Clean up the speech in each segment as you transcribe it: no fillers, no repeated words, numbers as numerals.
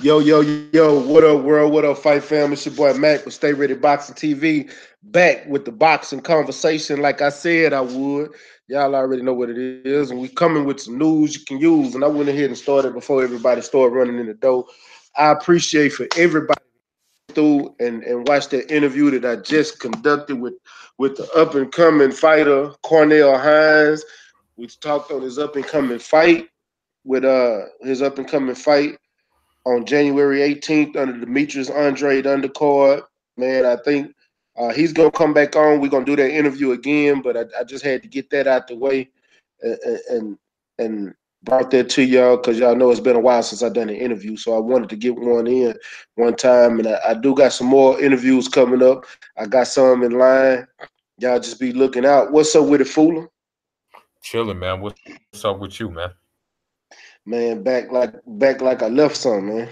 Yo, what up, world? What up, fight fam? It's your boy Mac with Stay Ready Boxing TV, back with the boxing conversation like I said I would. Y'all already know what it is, and we coming with some news you can use. And I went ahead and started before everybody started running in the door. I appreciate for everybody through and watch that interview that I just conducted with the up and coming fighter Cornell Hines. We talked on his up and coming fight with his up and coming fight on January 18th under Demetrius Andrade undercard. Man, I think he's gonna come back on. We're gonna do that interview again, but I just had to get that out the way and brought that to y'all because y'all know it's been a while since I done an interview, so I wanted to get one in one time, and I do got some more interviews coming up. I got some in line. Y'all just be looking out. What's up with it, Fooler? Chilling, man. What's up with you, man? Man, back like I left some, man.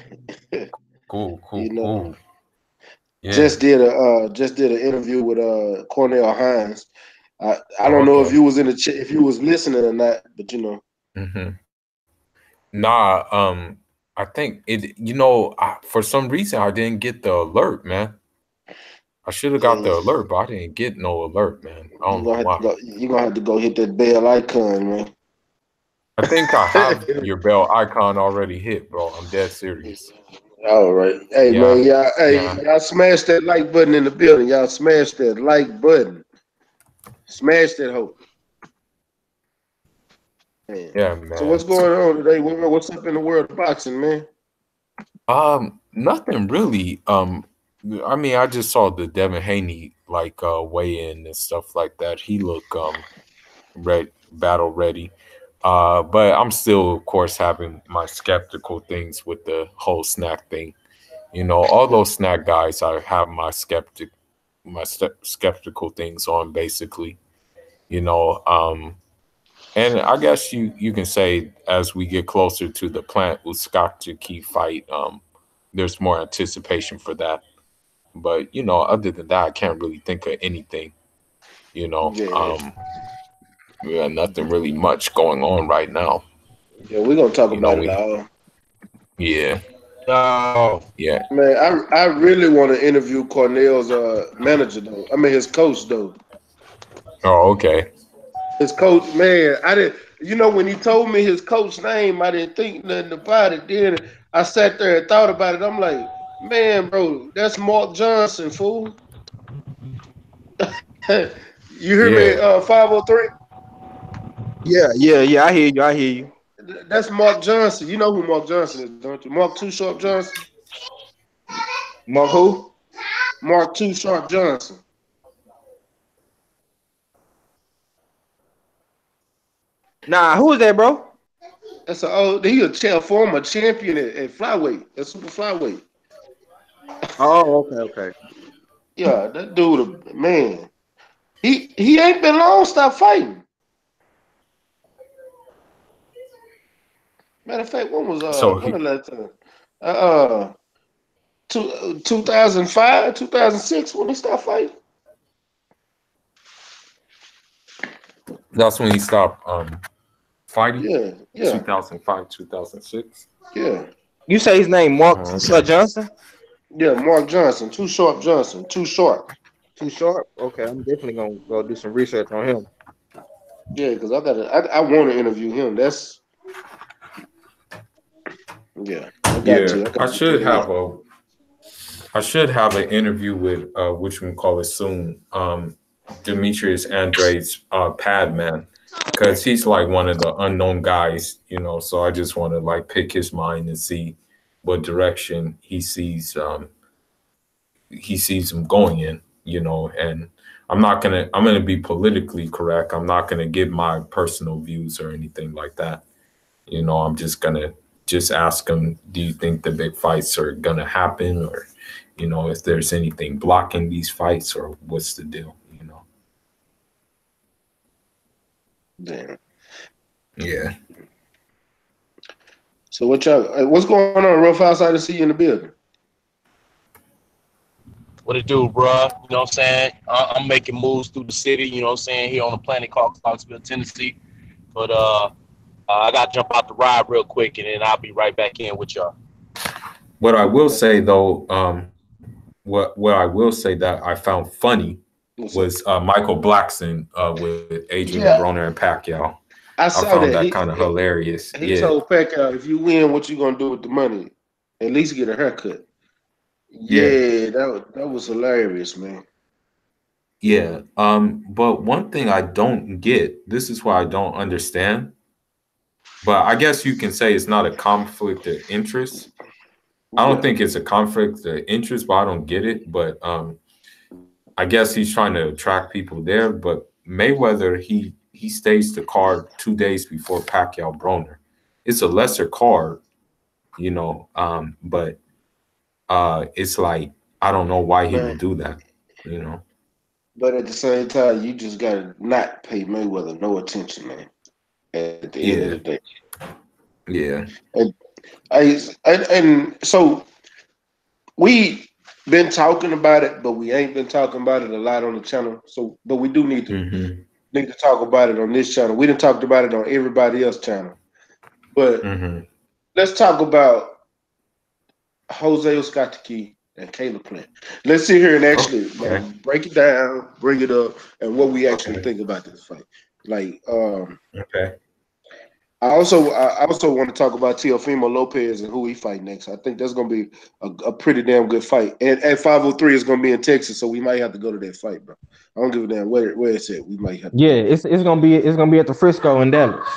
Cool. Yeah. Just did an interview with Cornell Hines. I don't know if you was in the if you was listening or not, but you know. Mm-hmm. Nah, I think it. For some reason I didn't get the alert, man. I should have got the alert, but I didn't get no alert, man. I don't know why. You're gonna have to go hit that bell icon, man. I think I have your bell icon already hit, bro. I'm dead serious. All right. Hey, man, y'all smash that like button in the building. Y'all smash that like button. Smash that hoe. Man. Yeah, man. So what's going on today? What's up in the world of boxing, man? Nothing really. I mean, I just saw the Devin Haney weigh in and stuff like that. He looked battle ready. But I'm still, of course, having my skeptical things with the whole snack thing. All those snack guys, I have my skeptical things on, basically. And I guess you can say as we get closer to the Plant Uskakji fight, there's more anticipation for that. But other than that, I can't really think of anything. We got nothing really much going on right now. Yeah, we're gonna talk about it all. Yeah. Oh, yeah. Man, I really want to interview Cornell's manager though. I mean his coach though. Oh, okay. His coach, man, I didn't. When he told me his coach name, I didn't think nothing about it. Then I sat there and thought about it. I'm like, man, bro, that's Mark Johnson, fool. You hear me? 503. Yeah. I hear you. That's Mark Johnson. You know who Mark Johnson is, don't you? Mark Too Sharp Johnson. Mark who? Mark Too Sharp Johnson. Nah, who is that, bro? That's he's a former champion at flyweight, at super flyweight. Oh, okay. Yeah, that dude, man. He ain't been long. Stop fighting. Matter of fact, when was when the last time? 2005, 2006 when he stopped fighting. That's when he stopped fighting. Yeah. 2005, 2006. Yeah. You say his name Mark Johnson? Yeah, Mark Johnson. Too Sharp Johnson. Too Sharp. Too Sharp? Okay, I'm definitely gonna go do some research on him. Yeah, because I want to interview him. That's I should have an interview with which we call it soon. Demetrius Andrade's pad man, because he's like one of the unknown guys, so I just want to pick his mind and see what direction he sees him going in, and I'm gonna be politically correct. I'm not gonna give my personal views or anything like that. I'm just gonna ask him, do you think the big fights are gonna happen, or if there's anything blocking these fights, or what's the deal? Damn. Yeah. So what's going on, Rough Outside to see you in the building? What it do, bruh? You know what I'm saying? I'm making moves through the city, you know what I'm saying, here on a planet called Clarksville, Tennessee. But I got to jump out the ride real quick, and then I'll be right back in with y'all. What I will say though, what I will say that I found funny was Michael Blackson with Adrian Yeah, Broner and Pacquiao. I I saw found that. that kind of hilarious. He Yeah, told Pacquiao, if you win, what you gonna do with the money? At least get a haircut. yeah, Yeah, that was hilarious, man. yeah. But one thing I don't get, this is why I don't understand, but I guess you can say it's not a conflict of interest. I don't Yeah, think it's a conflict of interest, but I don't get it. But I guess he's trying to attract people there. But Mayweather, he staged the card 2 days before Pacquiao Broner. It's a lesser card, you know. But it's like I don't know why he man. would do that, you know. But at the same time, you just gotta not pay Mayweather no attention, man. At the end of the Yeah, day, yeah. and and so we been talking about it, but we ain't been talking about it a lot on the channel. So, but we do Mm-hmm. need to talk about it on this channel. We didn't talk about it on everybody else's channel, but Mm-hmm. let's talk about Jose Oscataki and Caleb Plant. Let's sit here and actually Okay. break it down, bring it up, and what we actually Okay. think about this fight. Like, Okay. I also want to talk about Teofimo Lopez and who he fight next. I think that's going to be a pretty damn good fight. And at 503 is going to be in Texas, so we might have to go to that fight, bro. I don't give a damn where it's at. We might have to Yeah, go. it's gonna be at the Frisco in Dallas.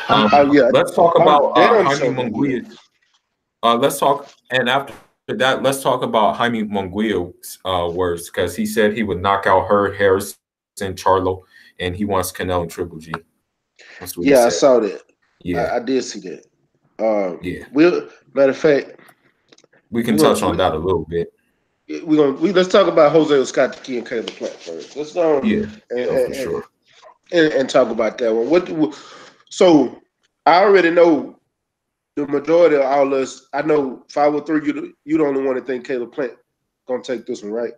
Oh yeah, Let's talk I'm about damn Jaime sure going to be Munguia. Let's talk, and after that, let's talk about Jaime Munguia's words, because he said he would knock out her Harrison, Charlo, and he wants Canelo and Triple G. That's what he Yeah, I said. saw that. Yeah, I did see that. yeah. We'll matter of fact, We can we're touch gonna on that a little bit. let's talk about Jose Oscataki and Caleb Plant first. Let's go on Yeah, and, no, for and, sure. and talk about that one. So I already know the majority of all us. I know 503. You the only one that think Caleb Plant gonna take this one, right?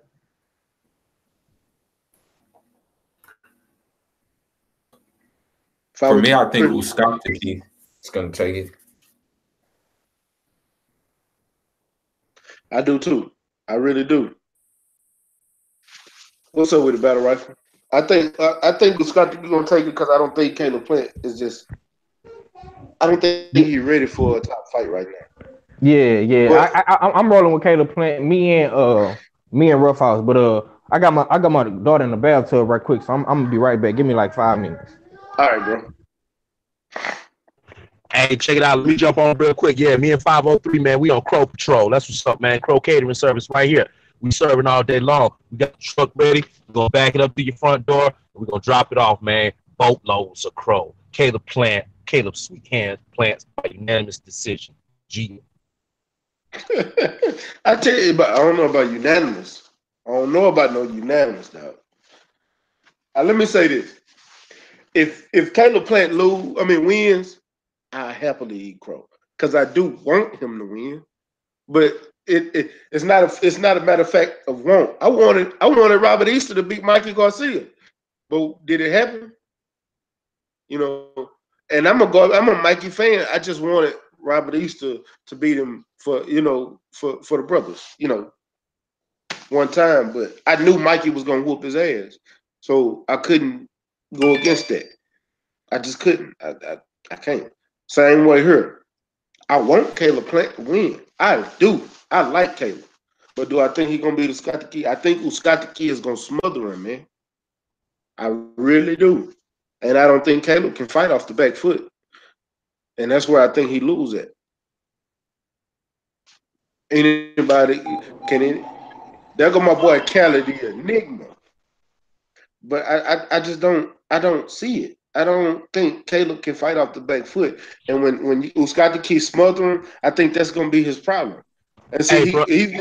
For me, I think 503. Uskakiki is going to take it. I do too. I really do. What's up with the battle rifle? I think Oscataki gonna take it because I don't think Caleb Plant is just. I don't think Yeah, he's ready for a top fight right now. yeah. But I'm rolling with Caleb Plant. Me and Roughhouse. But I got my daughter in the bathtub right quick, so I'm gonna be right back. Give me like 5 minutes. all right, bro. Hey, check it out. Let me jump on real quick. Yeah, me and 503, man, we on Crow Patrol. That's what's up, man. Crow Catering Service right here. We serving all day long. We got the truck ready. We're going to back it up to your front door, and we're going to drop it off, man. Boatloads of Crow. Caleb Sweet Hands Plants by unanimous decision. G. I tell you, but I don't know about unanimous. I don't know about no unanimous, dog. Let me say this: if Caleb Plant wins, I happily eat crow because I do want him to win. But it's not a matter of fact of want. I wanted Robert Easter to beat Mikey Garcia, but did it happen? You know, and I'm a Mikey fan. I just wanted Robert Easter to beat him for the brothers. One time, but I knew Mikey was gonna whoop his ass, so I couldn't go against that. I just couldn't. I can't. Same way here. I want Caleb Plant to win. I do. I like Caleb, but do I think he's gonna beat Uskataki? I think Uskataki is gonna smother him, man. I really do, and I don't think Caleb can fight off the back foot, and that's where I think he lose at. Anybody can? There go my boy Cali, the Enigma. But I just don't see it. I don't think Caleb can fight off the back foot. And when Uskata keeps smothering, I think that's gonna be his problem. And see, Hey, bro. he's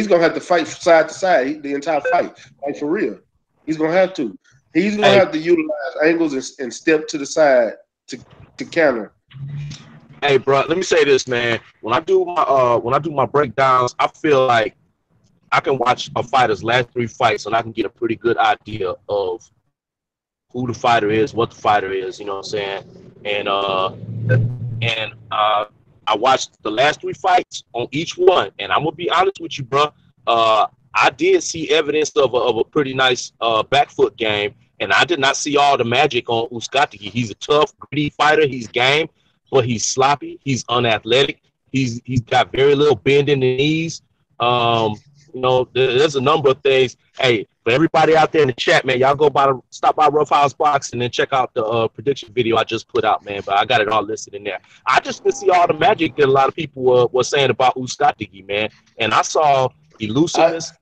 gonna have to fight side to side the entire fight, like for real. He's gonna have to. He's gonna Hey, have to utilize angles and step to the side to counter. hey, bro. Let me say this, man. When I do my breakdowns, I feel like I can watch a fighter's last 3 fights and I can get a pretty good idea of who the fighter is, what the fighter is, you know what I'm saying? And I watched the last 3 fights on each one, and I'm gonna be honest with you, bro. I did see evidence of a pretty nice back foot game, and I did not see all the magic on Uzcategui. He's a tough, gritty fighter. He's game, but he's sloppy. He's unathletic. He's got very little bend in the knees. You know, there's a number of things. Hey, for everybody out there in the chat, man, y'all stop by Rough House Boxing and check out the prediction video I just put out, man. But I got it all listed in there. I just didn't see all the magic that a lot of people were saying about Uzcategui, man. And I saw elusiveness.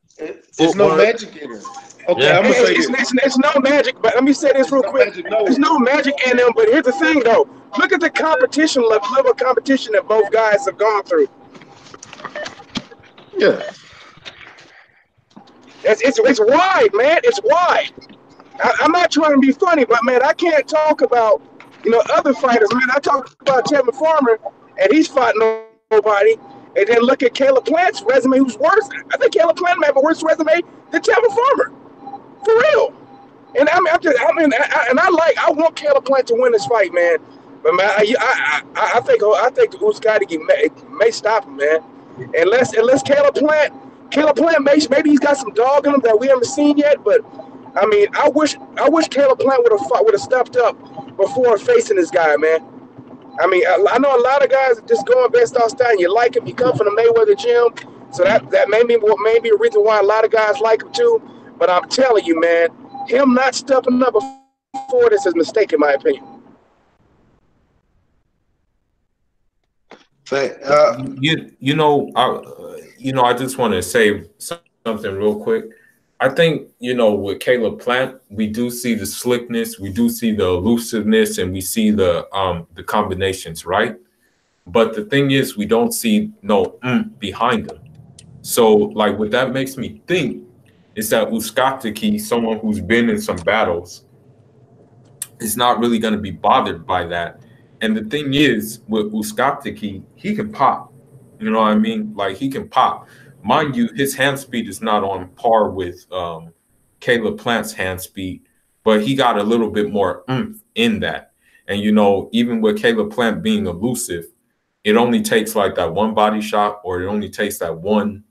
There's no magic in it. Okay, Yeah. I'm gonna say this. It's no magic, but let me say this real quick. There's no magic in them, but here's the thing, though. Look at the competition level of competition that both guys have gone through. Yeah. It's wide, man. It's wide. I'm not trying to be funny, but man, I can't talk about other fighters. Man, I talk about Tevin Farmer, and he's fought nobody. And then look at Caleb Plant's resume, who's worse. I think Caleb Plant may have a worse resume than Tevin Farmer, for real. And I want Caleb Plant to win this fight, man. But man, I think Uzcategui may stop him, man. Unless Caleb Plant maybe he's got some dog in him that we haven't seen yet. But I mean, I wish Caleb Plant would have stepped up before facing this guy, man. I mean, I know a lot of guys are just going based off style. You like him, you come from the Mayweather gym, so that may be a reason why a lot of guys like him too. But I'm telling you, man, him not stepping up before this is a mistake, in my opinion. I just want to say something real quick. I think, with Caleb Plant, we do see the slickness, we do see the elusiveness, and we see the combinations, right? But the thing is, we don't see no behind them. So, like, what that makes me think is that Uzcategui, someone who's been in some battles, is not really going to be bothered by that. And the thing is, with Uzcategui, he can pop. You know what I mean? Like, he can pop. Mind you, his hand speed is not on par with Caleb Plant's hand speed, but he got a little bit more in that. And, even with Caleb Plant being elusive, it only takes like that one body shot, or it only takes that one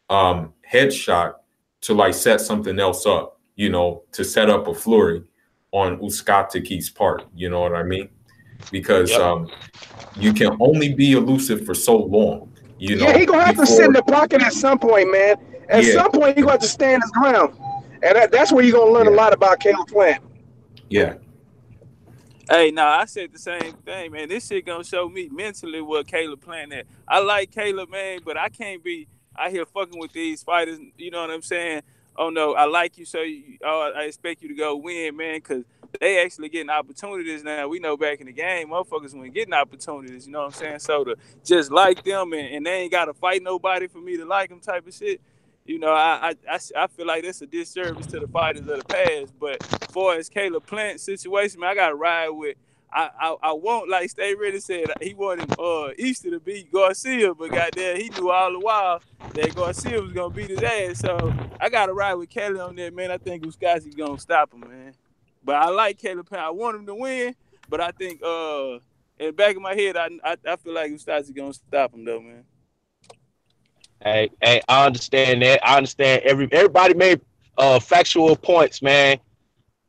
headshot to like set something else up, to set up a flurry on Uzcategui's part. You know what I mean? Because you can only be elusive for so long. Yeah, he gonna have to sit in the pocket at some point, man. At some point, he gonna have to stand his ground, and that's where you're gonna learn a lot about Caleb Plant. Yeah. Hey, no, I said the same thing, man. This shit gonna show me mentally what Caleb Plant at. I like Caleb, man, but I can't be out here fucking with these fighters. You know what I'm saying? Oh no, I like you, so I expect you to go win, man, because they actually getting opportunities now. We know back in the game, motherfuckers weren't getting opportunities, you know what I'm saying? So to just like them and they ain't got to fight nobody for me to like them type of shit, I feel like that's a disservice to the fighters of the past. But as far as Caleb Plant situation, man, I got to ride with. I won't, like Stay Ready said, he wanted Easter to beat Garcia, but goddamn, he knew all the while that Garcia was going to beat his ass. So I got to ride with Kelly on that, man. I think Uzcategui going to stop him, man. But I like Caleb Plant. I want him to win, but I think in the back of my head, I feel like Uzcategui going to stop him, though, man. Hey, I understand that. I understand everybody made factual points, man.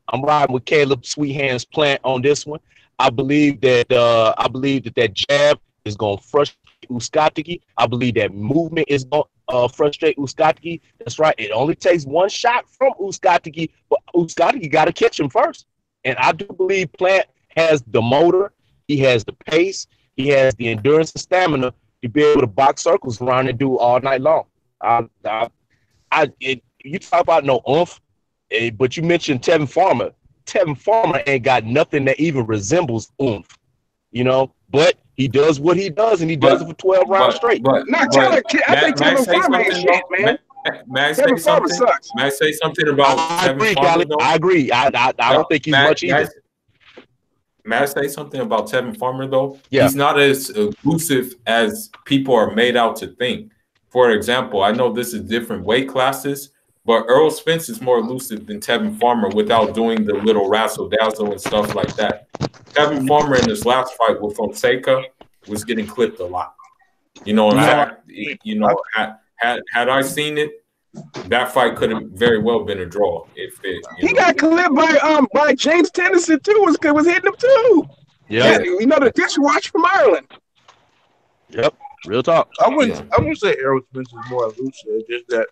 I'm riding with Caleb Sweet Hands Plant on this one. I believe that that jab is going to frustrate Uzcategui. I believe that movement is going to frustrate Uzcategui. That's right. It only takes one shot from Uzcategui, but Uzcategui got to catch him first. And I do believe Plant has the motor, he has the pace, he has the endurance and stamina to be able to box circles around and do all night long. You talk about no oomph, but you mentioned Tevin Farmer. Tevin Farmer ain't got nothing that even resembles oomph, but he does what he does, and he does it for 12 rounds straight. I think Tevin Farmer ain't shit, man. May I say something? May I say something about Tevin Farmer? I agree. I don't think he's much either. May I say something about Tevin Farmer, though? Yeah. He's not as elusive as people are made out to think. For example, I know this is different weight classes, but Earl Spence is more elusive than Tevin Farmer without doing the little razzle-dazzle and stuff like that. Tevin Farmer in his last fight with Fonseca, was getting clipped a lot. You know, in fact, you know, had I seen it, that fight could have very well been a draw. If it, he got clipped by James Tennyson too. Was hitting him too. Yeah, you know the dishwasher from Ireland. Yep, real talk. I wouldn't say Errol Spence is more elusive. It's just that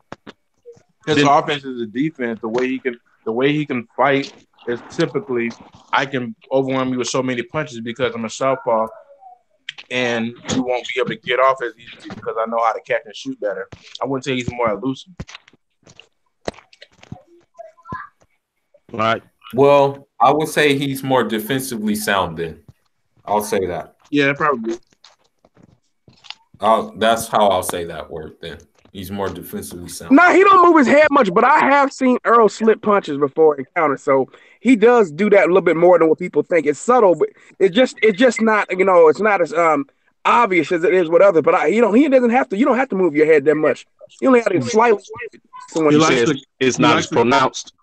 his offense is a defense. The way he can fight is typically I can overwhelm you with so many punches because I'm a southpaw, and you won't be able to get off as easily because I know how to catch and shoot better. I wouldn't say he's more elusive. All right. Well, I would say he's more defensively sound then. I'll say that. Yeah, probably. That's how I'll say that word then. He's more defensively sound. Nah, he don't move his head much, but I have seen Earl slip punches before in counter, so he does do that a little bit more than what people think. It's subtle, but it's just not, you know, it's not as obvious as it is with others. But he doesn't have to. You don't have to move your head that much. You only have to slightly. It's not as pronounced.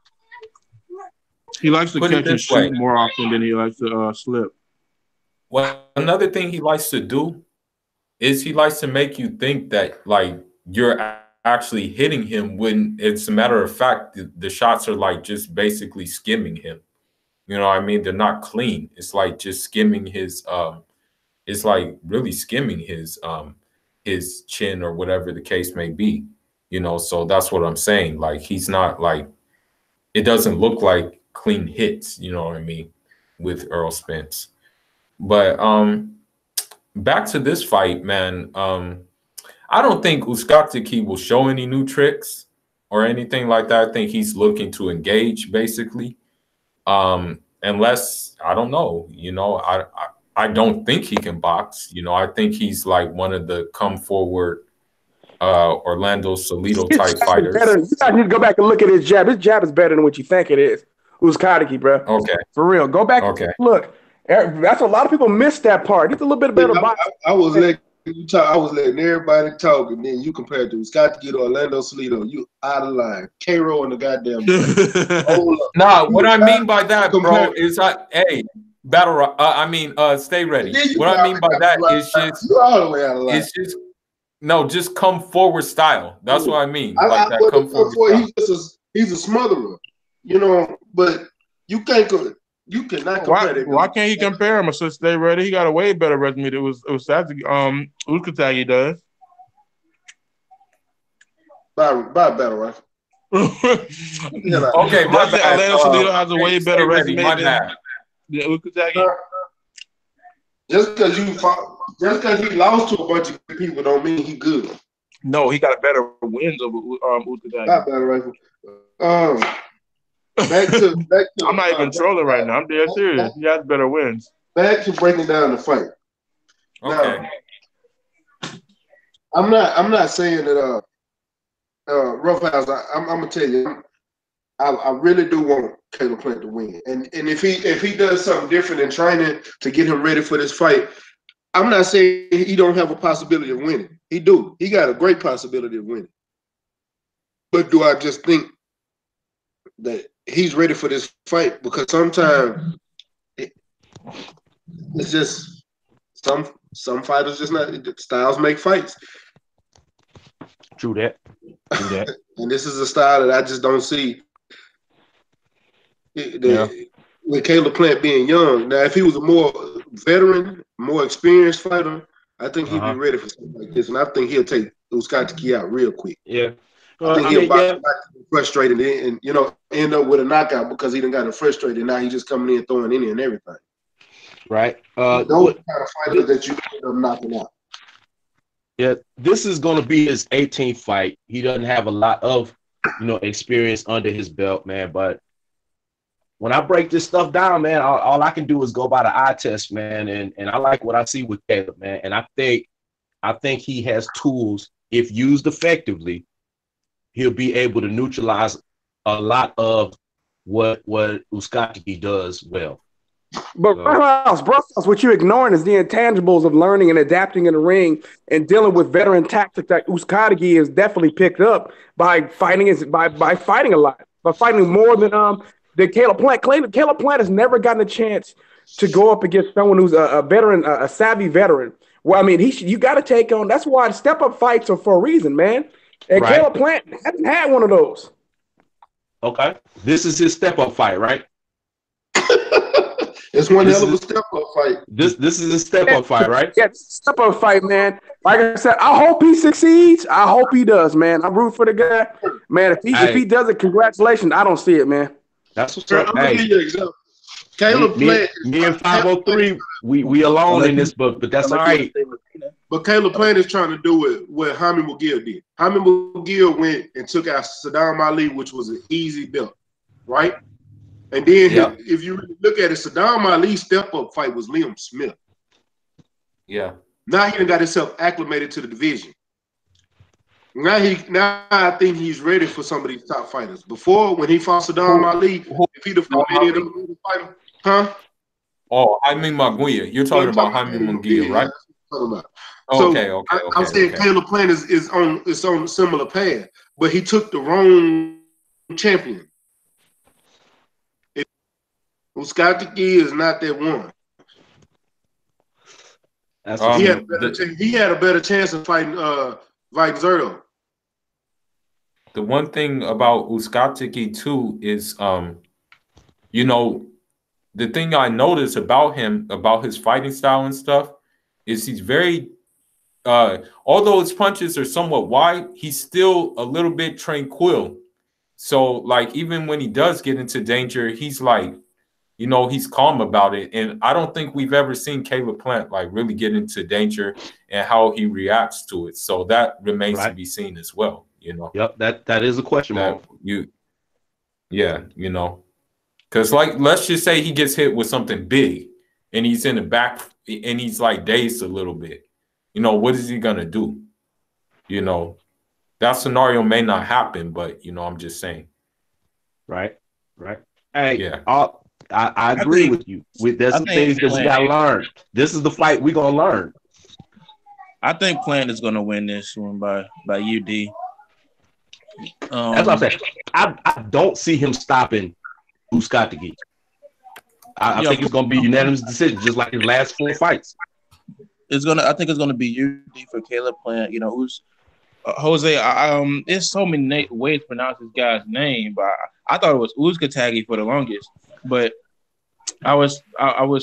He likes to catch and shoot more often than he likes to slip. Well, another thing he likes to do is he likes to make you think that like you're actually hitting him when it's a matter of fact the shots are like just basically skimming him. You know what I mean? They're not clean. It's like just skimming his it's like really skimming his chin or whatever the case may be. You know, so that's what I'm saying. Like he's not like, it doesn't look like clean hits, you know what I mean, with Earl Spence. But back to this fight, man. I don't think Uzcategui will show any new tricks or anything like that. I think he's looking to engage, basically. Unless, I don't know, you know, I don't think he can box. You know, I think he's like one of the come forward Orlando Salido type fighters. You guys need to go back and look at his jab. His jab is better than what you think it is. Uzcategui, bro. Okay. For real. Go back and look. That's a lot of people miss that part. He's a little bit better box. I was letting you talk. I was letting everybody talk, and then you compared to Uzcategui to Orlando Salido. You out of line. K-Row in the goddamn. Nah, what I mean by that, bro, is stay ready. What I mean by that is just you all the way out of line. It's just just come forward style. That's what I mean. Come forward style. He's a smotherer, you know. But you can't. You cannot compare that. Why can't he compare him? So stay ready. He got a way better resume than Uzcategui does. By battle rifle. Okay, my bad. Orlando Salido has a way better resume than Uzcategui. Just because he lost to a bunch of people don't mean he good. No, he got better wins over Uzcategui. By battle rifle. Back to I'm not even trolling right now. I'm dead serious. He has better wins. Back to breaking down the fight. Okay. Now, I'm not saying that Roughhouse. I'm gonna tell you, I really do want Caleb Plant to win. And if he does something different in training to get him ready for this fight, I'm not saying he don't have a possibility of winning. He do. He got a great possibility of winning. But do I just think that he's ready for this fight? Because sometimes it's just some fighters just not, styles make fights. True that. And this is a style that I just don't see. With Caleb Plant being young. Now, if he was a more veteran, more experienced fighter, I think he'd be ready for something like this. And I think he'll take Uzcategui out real quick. Yeah. I think he'll box back frustrated and end up with a knockout because he done got him frustrated. Now he's just coming in throwing any and everything. Right. Those kind of fighters that you end up knocking out. Yeah, this is going to be his 18th fight. He doesn't have a lot of, experience under his belt, man. But when I break this stuff down, man, all I can do is go by the eye test, man. And I like what I see with Caleb, man. And I think he has tools, if used effectively, he'll be able to neutralize a lot of what Uzcategui does well. But Brussels, what you're ignoring is the intangibles of learning and adapting in the ring and dealing with veteran tactics that Uzcategui has definitely picked up by fighting a lot, by fighting more than Caleb Plant. Caleb Plant has never gotten a chance to go up against someone who's a veteran, a savvy veteran. Well, I mean, you got to take on. That's why step-up fights are for a reason, man. And Right. Caleb Plant hasn't had one of those. Okay. This is his step-up fight, right? It's one hell of a step-up fight. This is a step-up fight, right? Yeah, step-up fight, man. Like I said, I hope he succeeds. I hope he does, man. I'm rooting for the guy. Man, if he does it, congratulations. I don't see it, man. That's what's Bro, up. I'm gonna Hey, give you an example. Caleb Plant. me and 503, we alone in this book, but that's all right. But Caleb Plant is trying to do what Jaime McGill did. Jaime McGill went and took out Saddam Ali, which was an easy belt, right? And then if you really look at it, Saddam Ali's step-up fight was Liam Smith. Yeah. Now he done got himself acclimated to the division. Now I think he's ready for some of these top fighters. Before, when he fought Saddam Ali, if he'd have fought any of them fighters, huh? Oh, Jaime McGuire. You're talking about Jaime McGuire, right? Okay. I'm saying Caleb Plant is on a similar path, but he took the wrong champion. Uskatiki is not that one. He had a better chance of fighting Zerto. The one thing about Uskatiki too is, you know, the thing I noticed about him, about his fighting style and stuff, is he's very, although his punches are somewhat wide, he's still a little bit tranquil. So, like, even when he does get into danger, he's like, you know, he's calm about it. And I don't think we've ever seen Caleb Plant, like, really get into danger and how he reacts to it. So that remains to be seen as well, you know. Yep, that is a question mark. Yeah, you know. Because, like, let's just say he gets hit with something big and he's in the back and he's, like, dazed a little bit. You know, what is he going to do? You know, that scenario may not happen, but, you know, I'm just saying. Right. Hey, yeah. I agree with you. There's some things that we got to learn. This is the fight we're going to learn. I think Plant is going to win this one by UD. That's what I'm saying. I don't see him stopping Uskatiki. I think it's going to be unanimous decision, just like his last 4 fights. I think it's going to be UD for Caleb Plant. You know, who's Jose. There's so many ways to pronounce this guy's name, but I thought it was Uskatagi for the longest. But I was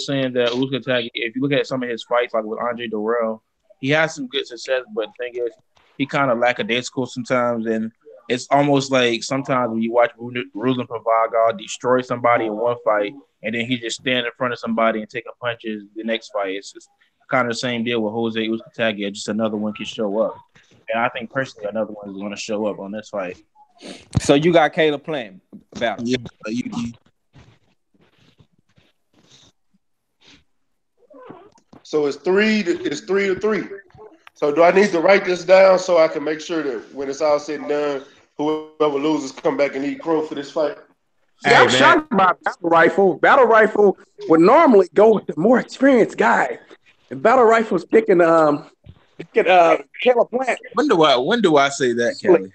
saying that Uskatagi, if you look at some of his fights, like with Andre Durrell, he has some good success, but the thing is, he kind of lackadaisical sometimes, and it's almost like sometimes when you watch Ruslan Pavaga destroy somebody in one fight, and then he just stand in front of somebody and taking punches the next fight. It's just kind of the same deal with Jose Uskatagi. Just another one can show up, and I think personally another one is going to show up on this fight. So you got Caleb Plant battle. Yeah, So it's 3-3. So do I need to write this down so I can make sure that when it's all said and done, whoever loses come back and eat crow for this fight? See, I'm shocked by Battle Rifle. Battle Rifle would normally go with the more experienced guy. And Battle Rifle's picking Caleb Plant. When do I say that, Kelly?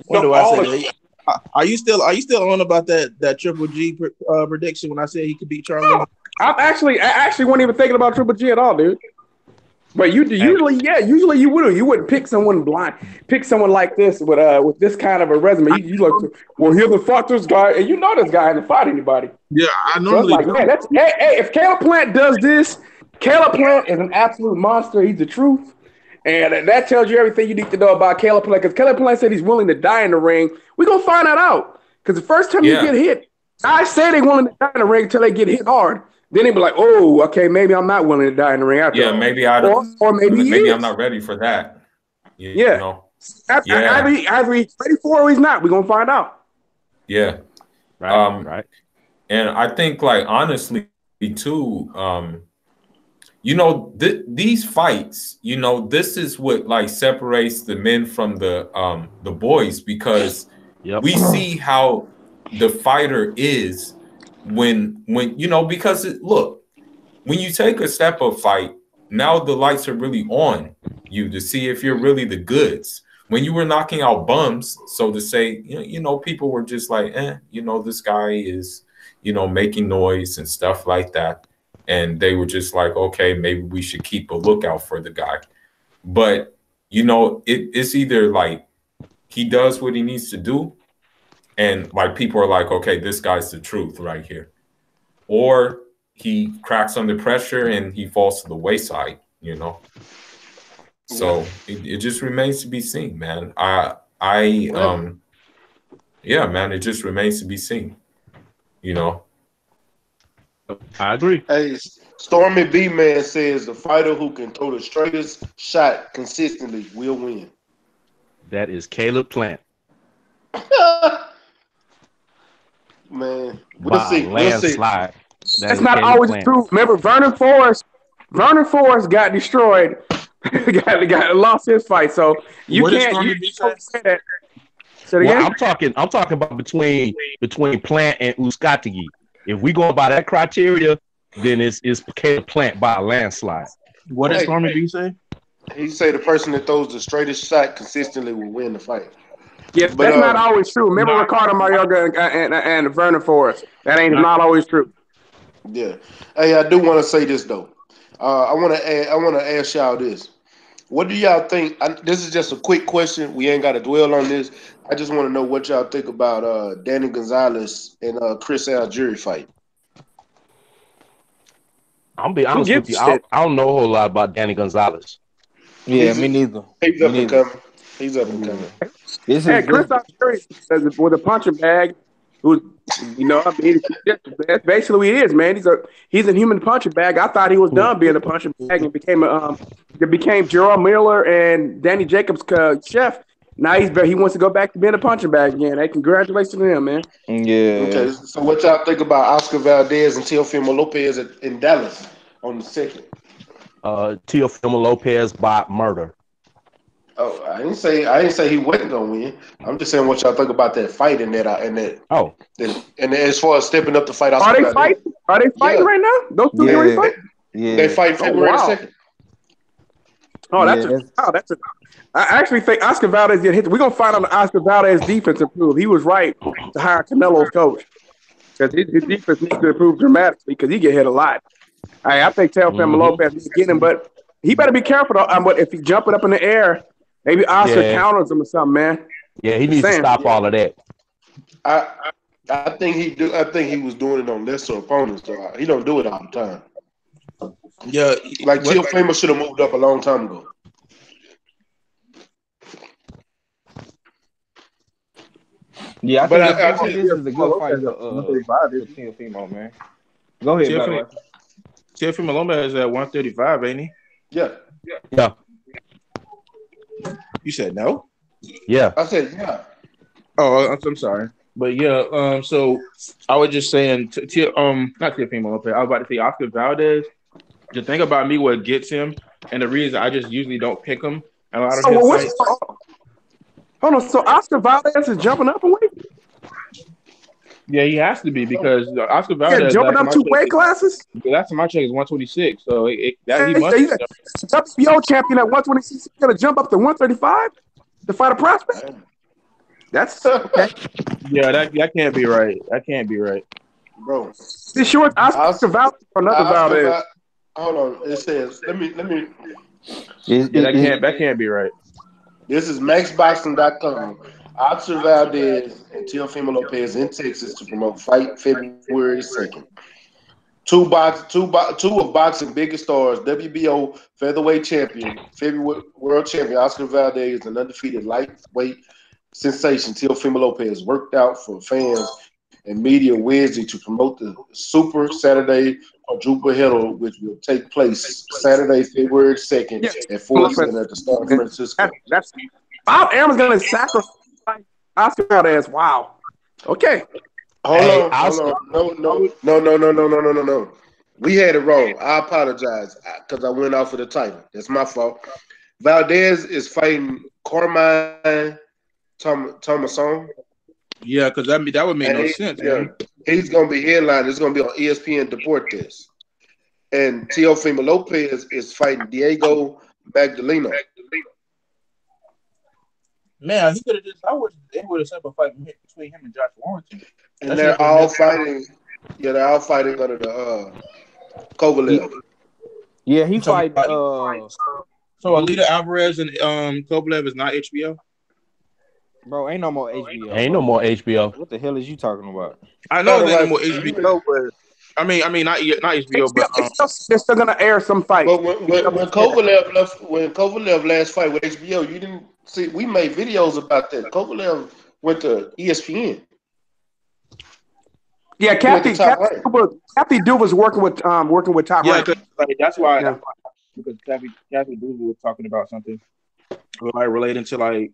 When do I say that? Are you still on about that Triple G prediction when I said he could beat Charlie? I actually wasn't even thinking about Triple G at all, dude. But usually you wouldn't pick someone blind, pick someone like this with this kind of a resume. You look, well, here's the fuck this guy, and you know this guy hasn't fought anybody. Yeah, I normally. So man, if Caleb Plant does this, Caleb Plant is an absolute monster. He's the truth, and that tells you everything you need to know about Caleb Plant. Because Caleb Plant said he's willing to die in the ring. We're gonna find that out. Because the first time you get hit, I say they're willing to die in the ring until they get hit hard. Then they be like, "Oh, okay, maybe I'm not willing to die in the ring." After all. Maybe maybe I'm not ready for that. You know? Either he's ready for it or he's not. We're gonna find out. Yeah, right. And I think, like, honestly, too, you know, these fights, you know, this is what like separates the men from the boys, because we see how the fighter is. When you know, because look, when you take a step-up fight, now the lights are really on you to see if you're really the goods. When you were knocking out bums, so to say, you know, people were just like, you know, this guy is, making noise and stuff like that. And they were just like, okay, maybe we should keep a lookout for the guy. But, it's either like he does what he needs to do, and like people are like, okay, this guy's the truth right here. Or he cracks under pressure and he falls to the wayside, So it just remains to be seen, man. Yeah, man, it just remains to be seen, I agree. Hey, Stormy B Man says the fighter who can throw the straightest shot consistently will win. That is Caleb Plant. Man, we'll By see. a We'll see. landslide. That's not always true. Remember, Vernon Forrest got destroyed. got lost his fight. So you What is can't Stormy B say? say that. Say it Well, again? I'm talking about between Plant and Uskatigi. If we go by that criteria, then it's Caleb Plant by a landslide. What did Stormy B say? He say the person that throws the straightest shot consistently will win the fight. Yes, But, that's not always true. Remember Ricardo Mayorga and Vernon Forrest. That ain't not always true. Yeah. Hey, I do want to say this though. I want to ask y'all this. What do y'all think? This is just a quick question. We ain't got to dwell on this. I just want to know what y'all think about Danny Gonzalez and Chris Algieri fight. I'm be honest with you. I don't know a whole lot about Danny Gonzalez. Yeah, me neither. He's up and coming. He's up and coming. Chris Algieri with a punching bag. That's basically what he is, man. He's a human punching bag. I thought he was done being a punching bag and became Gerald Miller and Danny Jacobs' chef. Now he wants to go back to being a punching bag again. Hey, congratulations to him, man. Yeah. Okay, so what y'all think about Oscar Valdez and Teofimo Lopez in Dallas on the second? Teofimo Lopez by murder. Oh, I didn't say he wasn't gonna win. I'm just saying what y'all think about that fight and that. Oh, and as far as stepping up to fight, Are they fighting? Are they fighting right now? Those two already fighting? Yeah. They fight February 2nd. Oh, that's a. I actually think Oscar Valdez get hit. We're gonna find out the Oscar Valdez defense improve. He was right to hire Canelo's coach because his defense needs to improve dramatically because he get hit a lot. I think Teofimo Lopez needs to get him, but he better be careful though. But if he's jumping up in the air, maybe Oscar counters him or something, man. Yeah, he needs to stop all of that. I think he do. I think he was doing it on lesser opponents. So he don't do it all the time. Yeah, like Teofimo should have moved up a long time ago. Yeah, I think this is a good fight for Teofimo, man. Go ahead, Teofimo Lopez is at 135, ain't he? Yeah. You said no? Yeah. I said yeah. Oh, I'm sorry. But yeah, so I was just saying, not Teofimo Lopez. I was about to say Oscar Valdez. The thing about me, what gets him, and the reason I just usually don't pick him, and a lot of his fights. Hold on, so Oscar Valdez is jumping up a weight? Yeah, he has to be because Oscar Valdez jumping up 2 weight classes. Last time I checked is 126, so he must. He's a WBO champion at 126. He's gonna jump up to 135 to fight a prospect. That's okay. Yeah, that can't be right. That can't be right, bro. This short Oscar Valdez or another Valdez. Hold on, it says. Let me. That can't be right. This is MaxBoxing.com. Oscar Valdez and Teofimo Lopez in Texas to promote fight February 2nd. Two of boxing biggest stars, WBO featherweight champion, February world champion Oscar Valdez, and undefeated lightweight sensation Teofimo Lopez worked out for fans and media Wednesday to promote the Super Saturday quadruple header, which will take place Saturday, February 2nd at 4 Eastern at the Star Francisco. That's Bob Aaron's going to sacrifice Oscar Valdez. Wow. Okay. Hold on. No. We had it wrong. I apologize because I went off of the title. That's my fault. Valdez is fighting Carmine Thomason. Yeah, because that would make no sense. Yeah, he's going to be headline. It's going to be on ESPN Deportes. And Teofimo Lopez is fighting Diego Magdaleno. Man, he could have just. They would have set up a fight between him and Josh Warrington. And they're all fighting. Yeah, they're all fighting under the Kovalev. Yeah, he You talking fight. about so Alita Alvarez and Kovalev is not HBO? Bro, ain't no more HBO, Ain't no bro. more HBO. What the hell is you talking about? I know Got it it ain't no right. more HBO, but I mean not HBO, but They're still gonna air some fights. But when Kovalev last fight with HBO, you didn't see. We made videos about that. Kovalev went to ESPN. Yeah, He went to Top Rank. Kathy Du was working with Top yeah, Rank. cause, like, that's why Yeah. because Kathy Duval was talking about something like relating to like,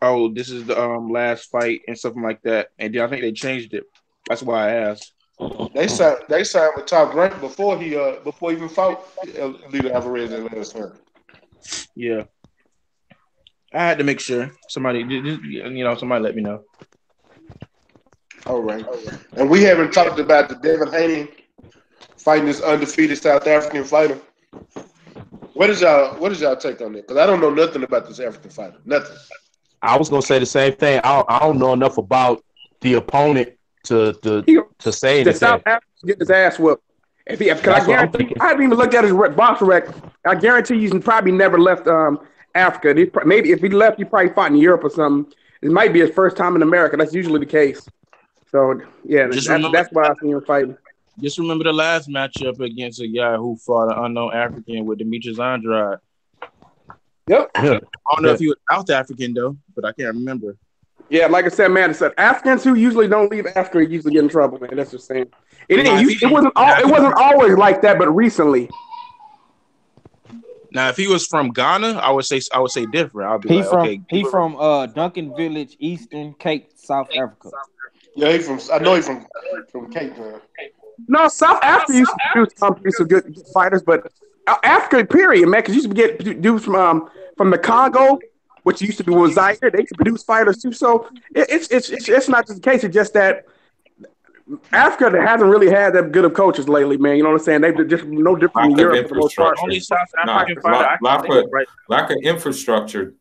oh, this is the last fight and something like that, and then I think they changed it. That's why I asked. They signed with Top Rank before he even fought Lito Alvarez in last time. Yeah, I had to make sure somebody let me know. All right. And we haven't talked about the Devin Haney fighting this undefeated South African fighter. What is y'all take on that? Because I don't know nothing about this African fighter. Nothing. I was gonna say the same thing. I don't know enough about the opponent to say The South anything. African get his ass whooped. Because That's I what I'm guarantee, thinking. I haven't even looked at his box rec. I guarantee he's probably never left Africa. Maybe if he left, he probably fought in Europe or something. It might be his first time in America. That's usually the case. So yeah, that's why I seen him fighting. Just remember the last matchup against a guy who fought an unknown African with Demetrius Andrade. Yep. I don't know if he was South African though, but I can't remember. Yeah, like I said, man, Africans who usually don't leave Africa usually get in trouble, man. That's just saying. It wasn't always like that, but recently. Now, if he was from Ghana, I would say different. I'll be He like, from okay. he from Duncan Village, Eastern Cape, South Africa. Yeah, I know he's from Cape Town. No, South Africa used to produce some good fighters, but Africa, period, man, because used to get dudes from the Congo, which used to be Zaire. They used to produce fighters too. So it's not just the case. It's just that Africa hasn't really had that good of coaches lately, man. You know what I'm saying? They're just no different from Europe for the most part. Only South African fighter. Lack of infrastructure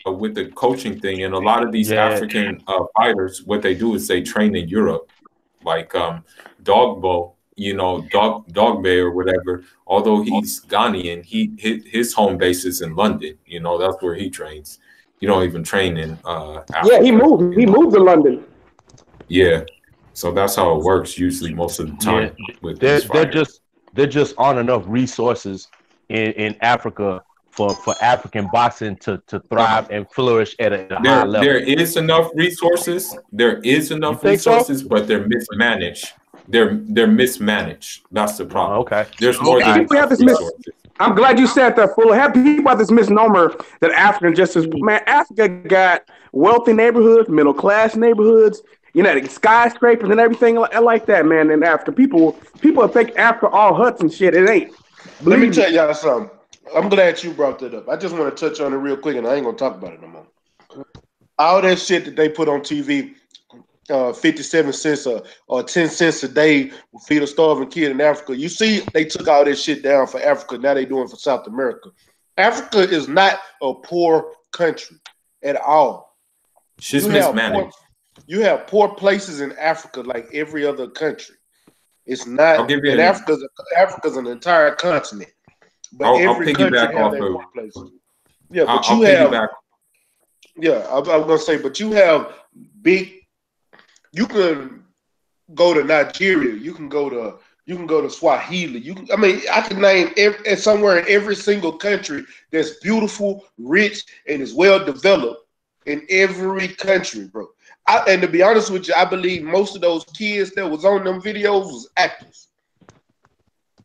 with the coaching thing, and a lot of these African fighters, what they do is they train in Europe, like Dogbo, Dogbe or whatever. Although he's Ghanaian, his home base is in London. That's where he trains. You don't even train in Africa. Yeah, he moved. He moved to London. Yeah, so that's how it works usually most of the time. With they're just aren't enough resources in Africa for African boxing to thrive and flourish at a high level. There is enough resources. There is enough resources, but they're mismanaged. They're mismanaged. That's the problem. Okay. There's more than enough resources. I'm glad you said that, Fuller. Have people have this misnomer that Africa Africa got wealthy neighborhoods, middle class neighborhoods, skyscrapers and everything like that, man. In Africa, people think Africa all huts and shit. It ain't. Let me tell y'all something. I'm glad you brought that up. I just want to touch on it real quick, and I ain't gonna talk about it no more. All that shit that they put on TV, 57 cents or 10 cents a day will feed a starving kid in Africa. You see, they took all that shit down for Africa. Now they doing it for South America. Africa is not a poor country at all. She's mismanaged. You have poor places in Africa like every other country. It's not. And Africa's an entire continent. But every country has their poor places. Yeah, but you have. Yeah, I was gonna say, but you have big. You can go to Nigeria. You can go to Swahili. I can name somewhere in every single country that's beautiful, rich, and is well developed in every country, bro. And to be honest with you, I believe most of those kids that was on them videos was actors.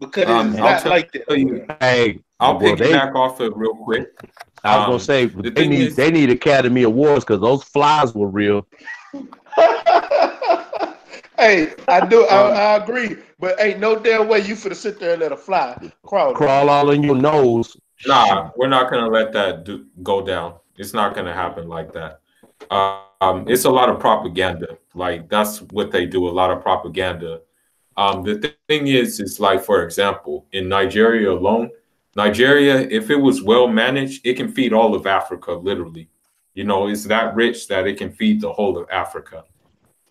Because it's not like that. Hey, I'll piggyback off it real quick. I was gonna say they need Academy Awards because those flies were real. Hey, I agree, but ain't no damn way you finna sit there and let a fly crawl all in your nose. Nah, we're not gonna let that go down. It's not gonna happen like that. It's a lot of propaganda. Like that's what they do. A lot of propaganda. The thing is like, for example, in Nigeria alone, if it was well managed, it can feed all of Africa, literally. It's that rich that it can feed the whole of Africa.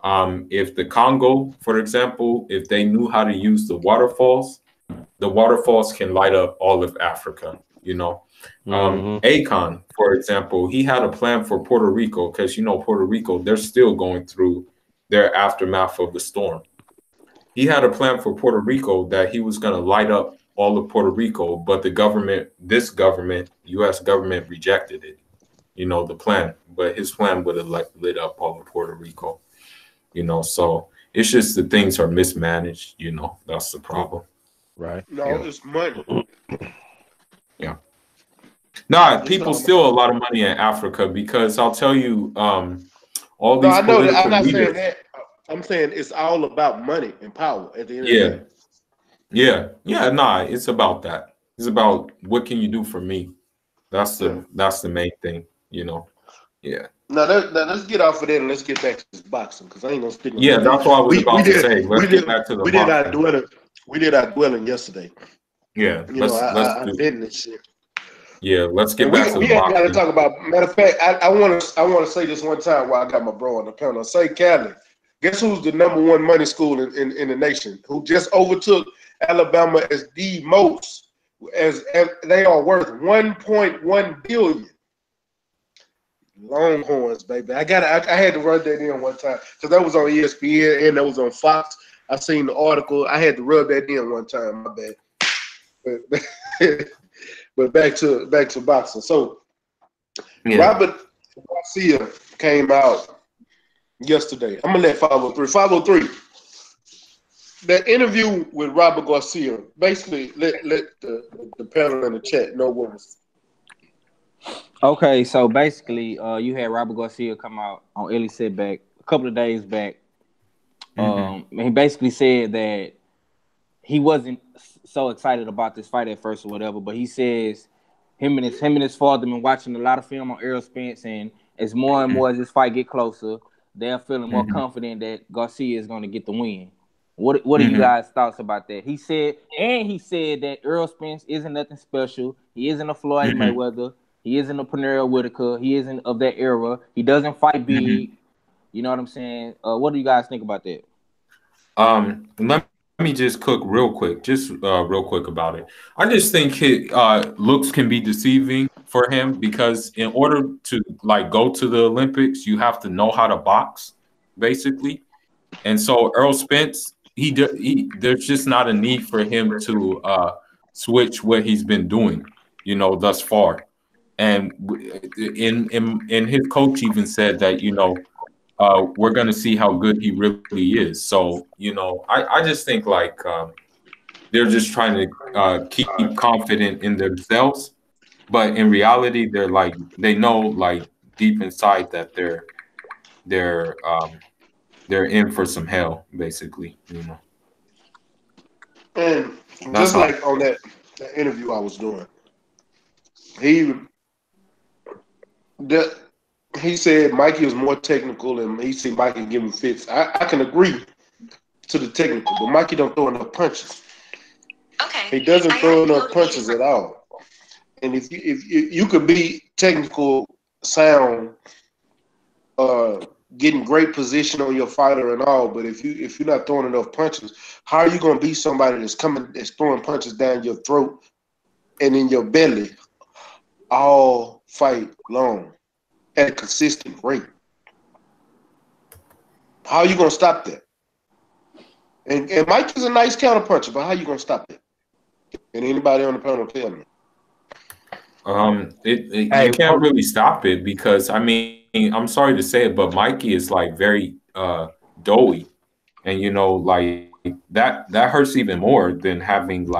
If the Congo, for example, if they knew how to use the waterfalls can light up all of Africa. You know, Akon, for example, he had a plan for Puerto Rico because Puerto Rico, they're still going through their aftermath of the storm. He had a plan for Puerto Rico that he was going to light up all of Puerto Rico, but this government, U.S. government, rejected it. The plan, but his plan would have lit up all of Puerto Rico. So it's just the things are mismanaged. That's the problem. Right. No, it's money. Yeah. Nah, people steal a lot of money in Africa because I'll tell you, all these I know that. I'm political not leaders. saying that. I'm saying it's all about money and power at the end of Yeah. the day. Yeah. Nah, it's about that. It's about what can you do for me. That's the main thing. Yeah. Now let's get off of that and let's get back to this boxing because I ain't gonna speak. Yeah, that's what I was about to say. Let's get back to the boxing. We did our dwelling yesterday. Yeah, I did this shit. Yeah, let's get back to the boxing. Got to talk about. Matter of fact, I want to say this one time while I got my bro on the panel. Say Cali. Guess who's the #1 money school in the nation? Who just overtook Alabama as the most? As they are worth 1.1 billion. Longhorns, baby. I had to rub that in one time because that was on ESPN and that was on Fox. I seen the article. I had to rub that in one time. My bad. But back to boxing. So Robert Garcia came out yesterday. I'm gonna let 503. 503. That interview with Robert Garcia. Basically, let the panel in the chat know what was. Okay, so basically, you had Robert Garcia come out on Ellie Setback a couple of days back. He basically said that he wasn't so excited about this fight at first or whatever, but he says him and his father been watching a lot of film on Errol Spence, and as more and more as this fight get closer, they're feeling more confident that Garcia is going to get the win. What are you guys' thoughts about that? He said that Errol Spence isn't nothing special. He isn't a Floyd Mayweather. He isn't a Pernell Whitaker. He isn't of that era. He doesn't fight big. You know what I'm saying? What do you guys think about that? Let me just cook real quick about it. I just think looks can be deceiving for him because in order to go to the Olympics, you have to know how to box, basically. And so Errol Spence, there's just not a need for him to switch what he's been doing, thus far. And in his coach even said that, we're going to see how good he really is. So, I just think they're just trying to keep confident in themselves. But in reality, they know deep inside that they're in for some hell, basically, And just like on that interview I was doing, he said Mikey was more technical and he said Mikey give him fits. I can agree to the technical, but Mikey don't throw enough punches. Okay. He doesn't throw enough punches at all. And if you could be technical, sound, getting great position on your fighter and all, but if you're not throwing enough punches, how are you gonna be somebody that's throwing punches down your throat and in your belly all fight long at a consistent rate? How are you gonna stop that? And Mike is a nice counter puncher, but how are you gonna stop that? And anybody on the panel tell me? You can't really stop it because I'm sorry to say it, but Mikey is very doughy, and that hurts even more than having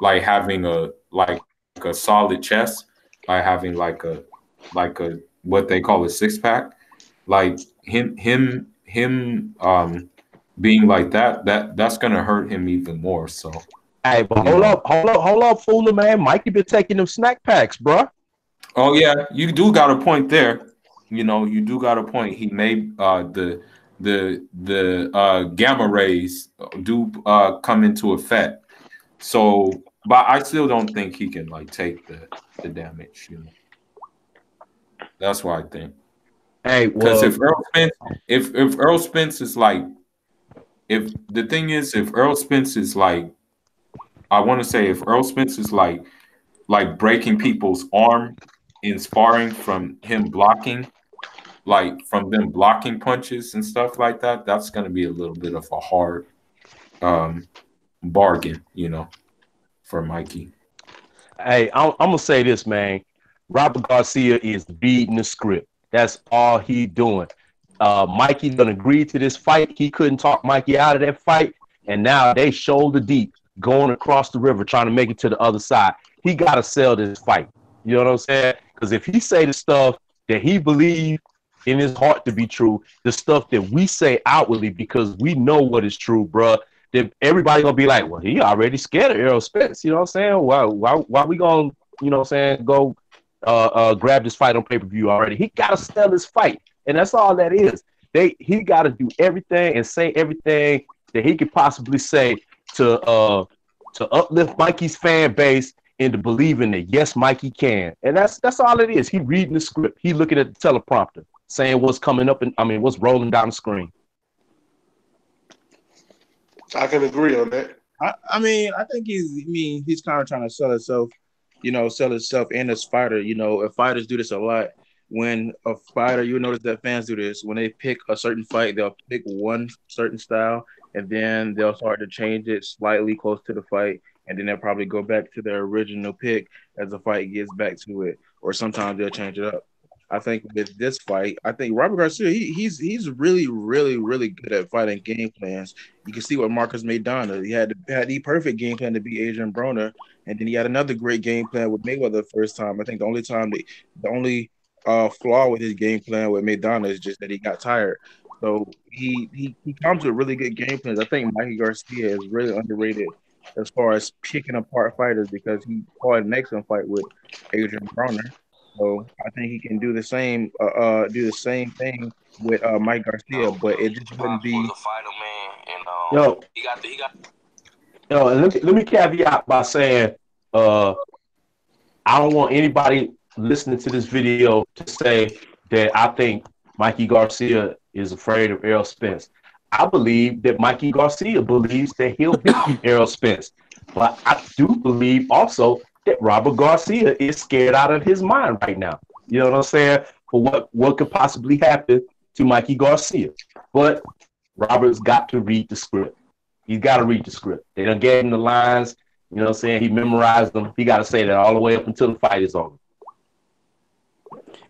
having a solid chest, having a what they call a six pack, him being like that's gonna hurt him even more. So. Hey, but hold up, fooler, man. Mikey been taking them snack packs, bro. Oh yeah, you do got a point there. You do got a point. He made the gamma rays do come into effect. So, but I still don't think he can take the damage. That's what I think. Hey, Because well, if Earl Spence is like, if the thing is, if Earl Spence is like, I want to say, if Earl Spence is like breaking people's arm in sparring from him blocking, like from them blocking punches and stuff like that, that's going to be a little bit of a hard um, bargain, for Mikey. hey, I'm gonna say this, man. Robert Garcia is reading the script. That's all he doing. Mikey done agreed to this fight. He couldn't talk Mikey out of that fight, and now they shoulder deep going across the river trying to make it to the other side. He gotta sell this fight. You know what I'm saying? Because if he say the stuff that he believes in his heart to be true, the stuff that we say outwardly because we know what is true, bruh, then everybody gonna be like, well, he already scared of Errol Spence. You know what I'm saying? Why we gonna, what I'm saying, go grab this fight on pay-per-view already? He gotta sell this fight. And that's all that is. He gotta do everything and say everything that he could possibly say to uplift Mikey's fan base into believing that yes, Mikey can. And that's all it is. He reading the script. He looking at the teleprompter, saying what's coming up and what's rolling down the screen. I can agree on that. I mean, I think he's kind of trying to sell himself, sell himself and his fighter. If fighters do this a lot, when a fighter, you notice that fans do this, when they pick a certain fight, they'll pick one certain style, and then they'll start to change it slightly close to the fight, and then they'll probably go back to their original pick as the fight gets back to it, or sometimes they'll change it up. I think with this fight, I think Robert Garcia, he's really, really, really good at fighting game plans. You can see what Marcus Maidana, he had the perfect game plan to beat Adrian Broner, and then he had another great game plan with Mayweather the first time. I think the only flaw with his game plan with Maidana is just that he got tired. So he comes with really good game plans. I think Mikey Garcia is really underrated as far as picking apart fighters because he fought an excellent fight with Adrian Broner. So I think he can do the same thing with Mike Garcia, but it just wouldn't be. Yo, yo, and let me caveat by saying, I don't want anybody listening to this video to say that I think Mikey Garcia is afraid of Errol Spence. I believe that Mikey Garcia believes that he'll beat Errol Spence, but I do believe also that Robert Garcia is scared out of his mind right now. You know what I'm saying? For what could possibly happen to Mikey Garcia. But Robert's got to read the script. He's got to read the script. They done gave him the lines. You know what I'm saying? He memorized them. He got to say that all the way up until the fight is over.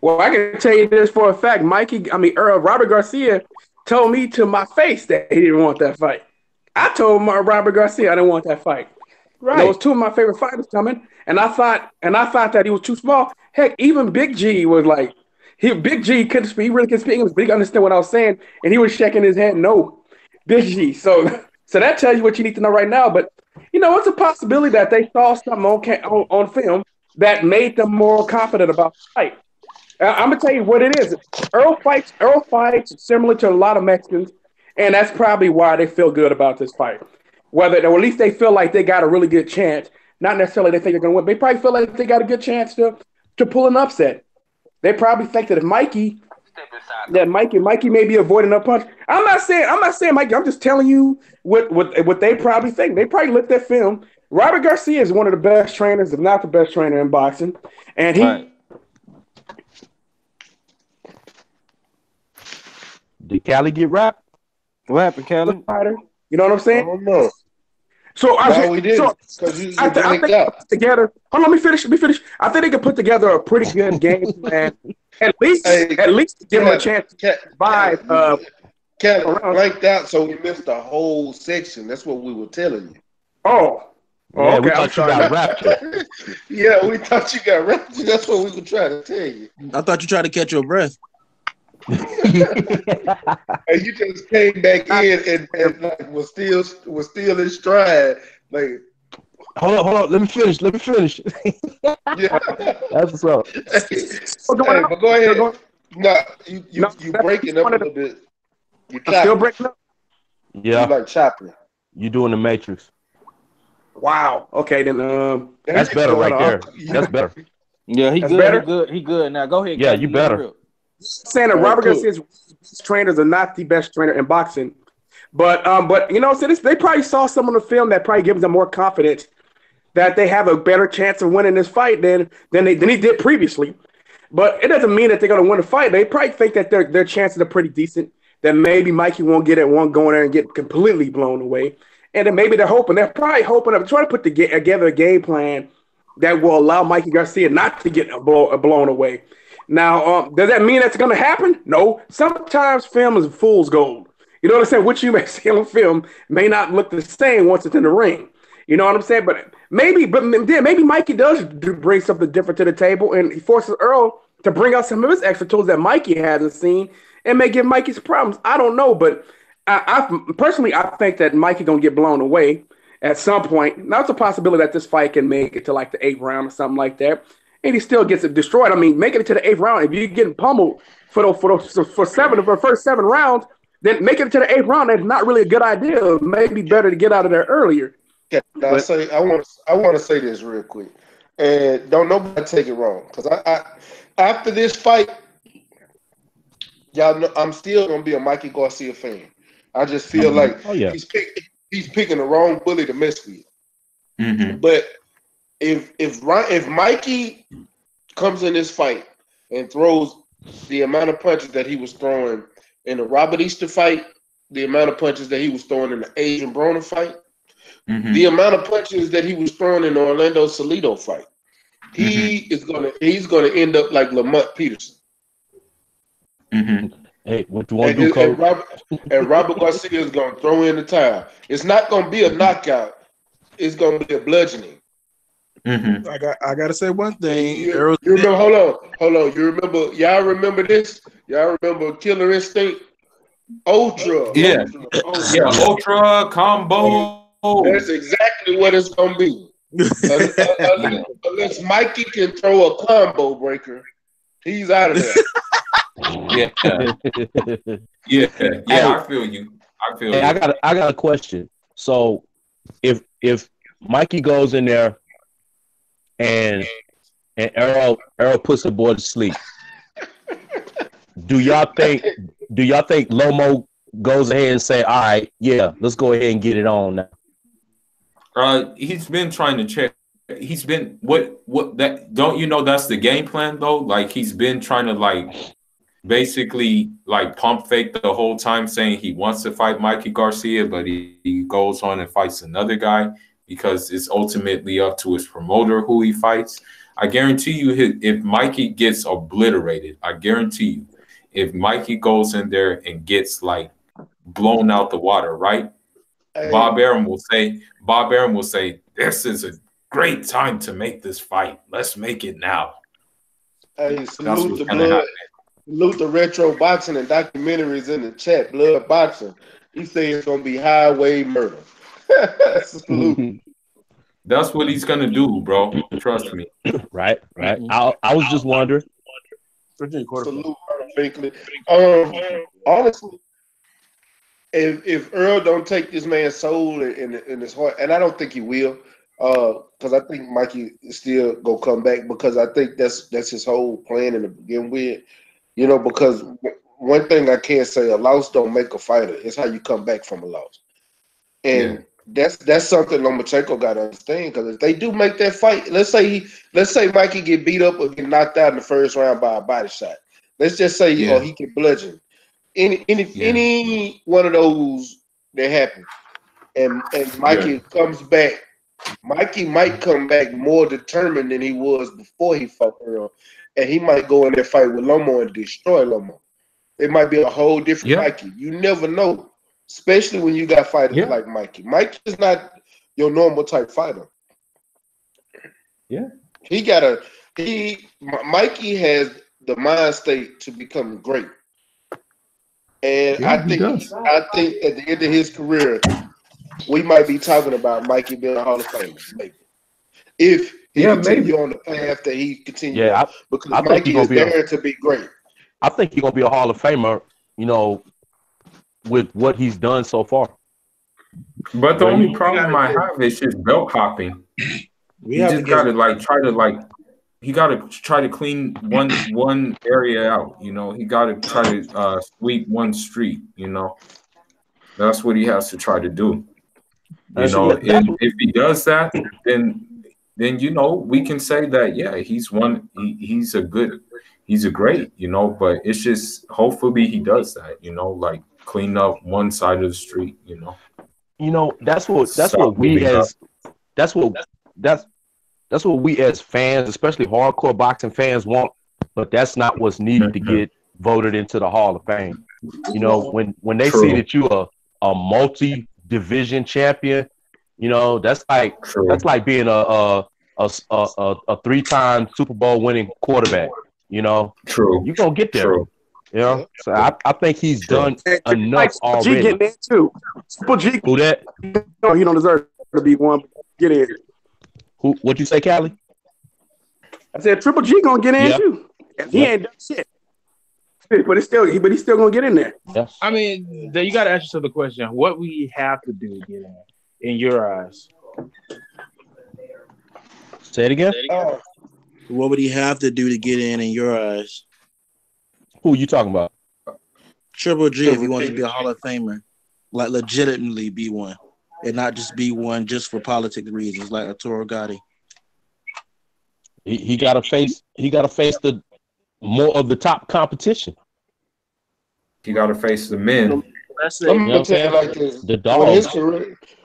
Well, I can tell you this for a fact. Robert Garcia told me to my face that he didn't want that fight. I told Robert Garcia I didn't want that fight. Right. There was two of my favorite fighters coming, and I thought that he was too small. Heck, even Big G was like, Big G couldn't speak. He really couldn't speak English, but he could understand what I was saying, and he was shaking his head no. Big G. So that tells you what you need to know right now. But it's a possibility that they saw something on film that made them more confident about the fight. I'm gonna tell you what it is. Earl fights similar to a lot of Mexicans, and that's probably why they feel good about this fight. Or at least they feel like they got a really good chance. Not necessarily they think they're gonna win. They probably feel like they got a good chance to pull an upset. They probably think that if Mikey may be avoiding a punch. I'm not saying Mikey. I'm just telling you what they probably think. They probably looked at film. Robert Garcia is one of the best trainers, if not the best trainer in boxing, and he. Right. Did Cali get wrapped? What happened, Kelly? You know what I'm saying? I don't know. So we did. I think they put together. Hold on, let me finish. I think they could put together a pretty good game plan. At least give them a chance to survive. Blanked out, so we missed the whole section. That's what we were telling you. Oh, yeah, okay. We thought you got raptured. Yeah, we thought you got raptured. That's what we were trying to tell you. I thought you tried to catch your breath. And you just came back in and like was still in stride. Like, hold on. Let me finish. yeah, that's what's up. But go ahead. No, you breaking up a little bit. You still breaking up. Yeah, you like chopping. You doing the Matrix. Wow. Okay, then. That's better right there. That's better. Yeah, he That's good. Better? He good now. Go ahead. Yeah, Kelly. you better. saying that All right, Robert cool. Garcia's trainers are not the best trainer in boxing, but you know, so they probably saw some on the film that probably gives them more confidence that they have a better chance of winning this fight than he did previously. But it doesn't mean that they're going to win the fight. They probably think that their chances are pretty decent. That maybe Mikey won't get it, won't go in there and get completely blown away. And then maybe they're probably hoping, trying to put together a game plan that will allow Mikey Garcia not to get blown away. Now, does that mean that's going to happen? No. Sometimes film is fool's gold. You know what I'm saying? What you may see on film may not look the same once it's in the ring. You know what I'm saying? But maybe Mikey does bring something different to the table, and he forces Earl to bring out some of his extra tools that Mikey hasn't seen, and may give Mikey some problems. I don't know, but I personally think that Mikey gonna get blown away at some point. Now it's a possibility that this fight can make it to like the 8th round or something like that, and he still gets it destroyed. I mean, making it to the 8th round, if you're getting pummeled for the first 7 rounds, then making it to the 8th round, that's not really a good idea. It may be better to get out of there earlier. Yeah, I want to say this real quick, and don't nobody take it wrong, because I after this fight, y'all know I'm still gonna be a Mikey Garcia fan. I just feel like he's picking the wrong bully to mess with. Mm-hmm. But if Mikey comes in this fight and throws the amount of punches that he was throwing in the Robert Easter fight, the amount of punches that he was throwing in the Adrian Broner fight, the amount of punches that he was throwing in the Orlando Salido fight, he's gonna end up like Lamont Peterson. Hey, what you want to do, Coach? And Robert Garcia is gonna throw in the towel. It's not gonna be a knockout. It's gonna be a bludgeoning. I gotta say one thing. You remember? Hold on. Y'all remember this? Y'all remember Killer Instinct? Ultra. Yeah. Ultra combo. That's exactly what it's gonna be. Unless Mikey can throw a combo breaker, he's out of there. Yeah. I feel you. I got a question. So if Mikey goes in there and Earl puts the boy to sleep, do y'all think Lomo goes ahead and say, all right, yeah, let's go ahead and get it on now? He's been trying to check. He's been what that don't you know that's the game plan though? Like he's been trying to like basically like pump fake the whole time, saying he wants to fight Mikey Garcia, but he goes on and fights another guy because it's ultimately up to his promoter who he fights. I guarantee you, if Mikey gets obliterated, I guarantee you, if Mikey goes in there and gets like blown out the water, right? Bob Arum will say, this is a great time to make this fight. Let's make it now. Hey, salute the retro boxing and documentaries in the chat. Blood boxing. He said it's gonna be highway murder. Salute. That's what he's gonna do, bro. Trust me. Right. I was just wondering. Salute, Finkley. Honestly, if Earl don't take this man's soul in his heart, and I don't think he will, because I think Mikey is still gonna come back, because I think that's his whole plan in the begin with. You know, because one thing I can't say, a loss don't make a fighter. It's how you come back from a loss. And that's something Lomachenko got to understand, because if they do make that fight, let's say Mikey get beat up or get knocked out in the first round by a body shot. Let's just say he get bludgeoned. Any one of those that happen, and Mikey comes back, Mikey might come back more determined than he was before he fought Earl. And he might go in there fight with Lomo and destroy Lomo. It might be a whole different Mikey. You never know, especially when you got fighters like Mikey. Mikey is not your normal type fighter. Yeah, Mikey has the mind state to become great, and I think at the end of his career, we might be talking about Mikey being a Hall of Famer, maybe. If he continue on the path that he continued, because Mikey is there to be great. I think he's gonna be a Hall of Famer, you know, with what he's done so far. But the only problem I have is just belt hopping. You just gotta like try to like he got to try to clean one area out. You know, he got to try to sweep one street. You know, that's what he has to try to do. You know, and if he does that, then you know we can say that he's one. He's a great. You know, but it's just hopefully he does that. You know, like clean up one side of the street. You know. You know, that's what Stop we moving up. as that's what that's what we as fans, especially hardcore boxing fans, want. But that's not what's needed to get voted into the Hall of Fame. You know, when they see True. that you are a multi-division champion, you know, that's like being a 3-time Super Bowl winning quarterback. You know, True. you're gonna get there. True. You know, so I think he's done enough Triple G already. getting in too. Triple G, Who that? no, he don't deserve to be one. Get in. Who? What'd you say, Callie? I said Triple G gonna get in Yeah. too. And he ain't done shit. But he's still gonna get in there. Yes. I mean, you got to ask yourself the question: what we have to do to get in your eyes? Say it again. What would he have to do to get in your eyes? Who you talking about? Triple G, if he wants to be a Hall of Famer, like legitimately be one, and not just be one just for politic reasons, like Arturo Gotti. He got to face the more of the top competition. He got to face the men. That's I'm it. gonna tell you like this: The dogs.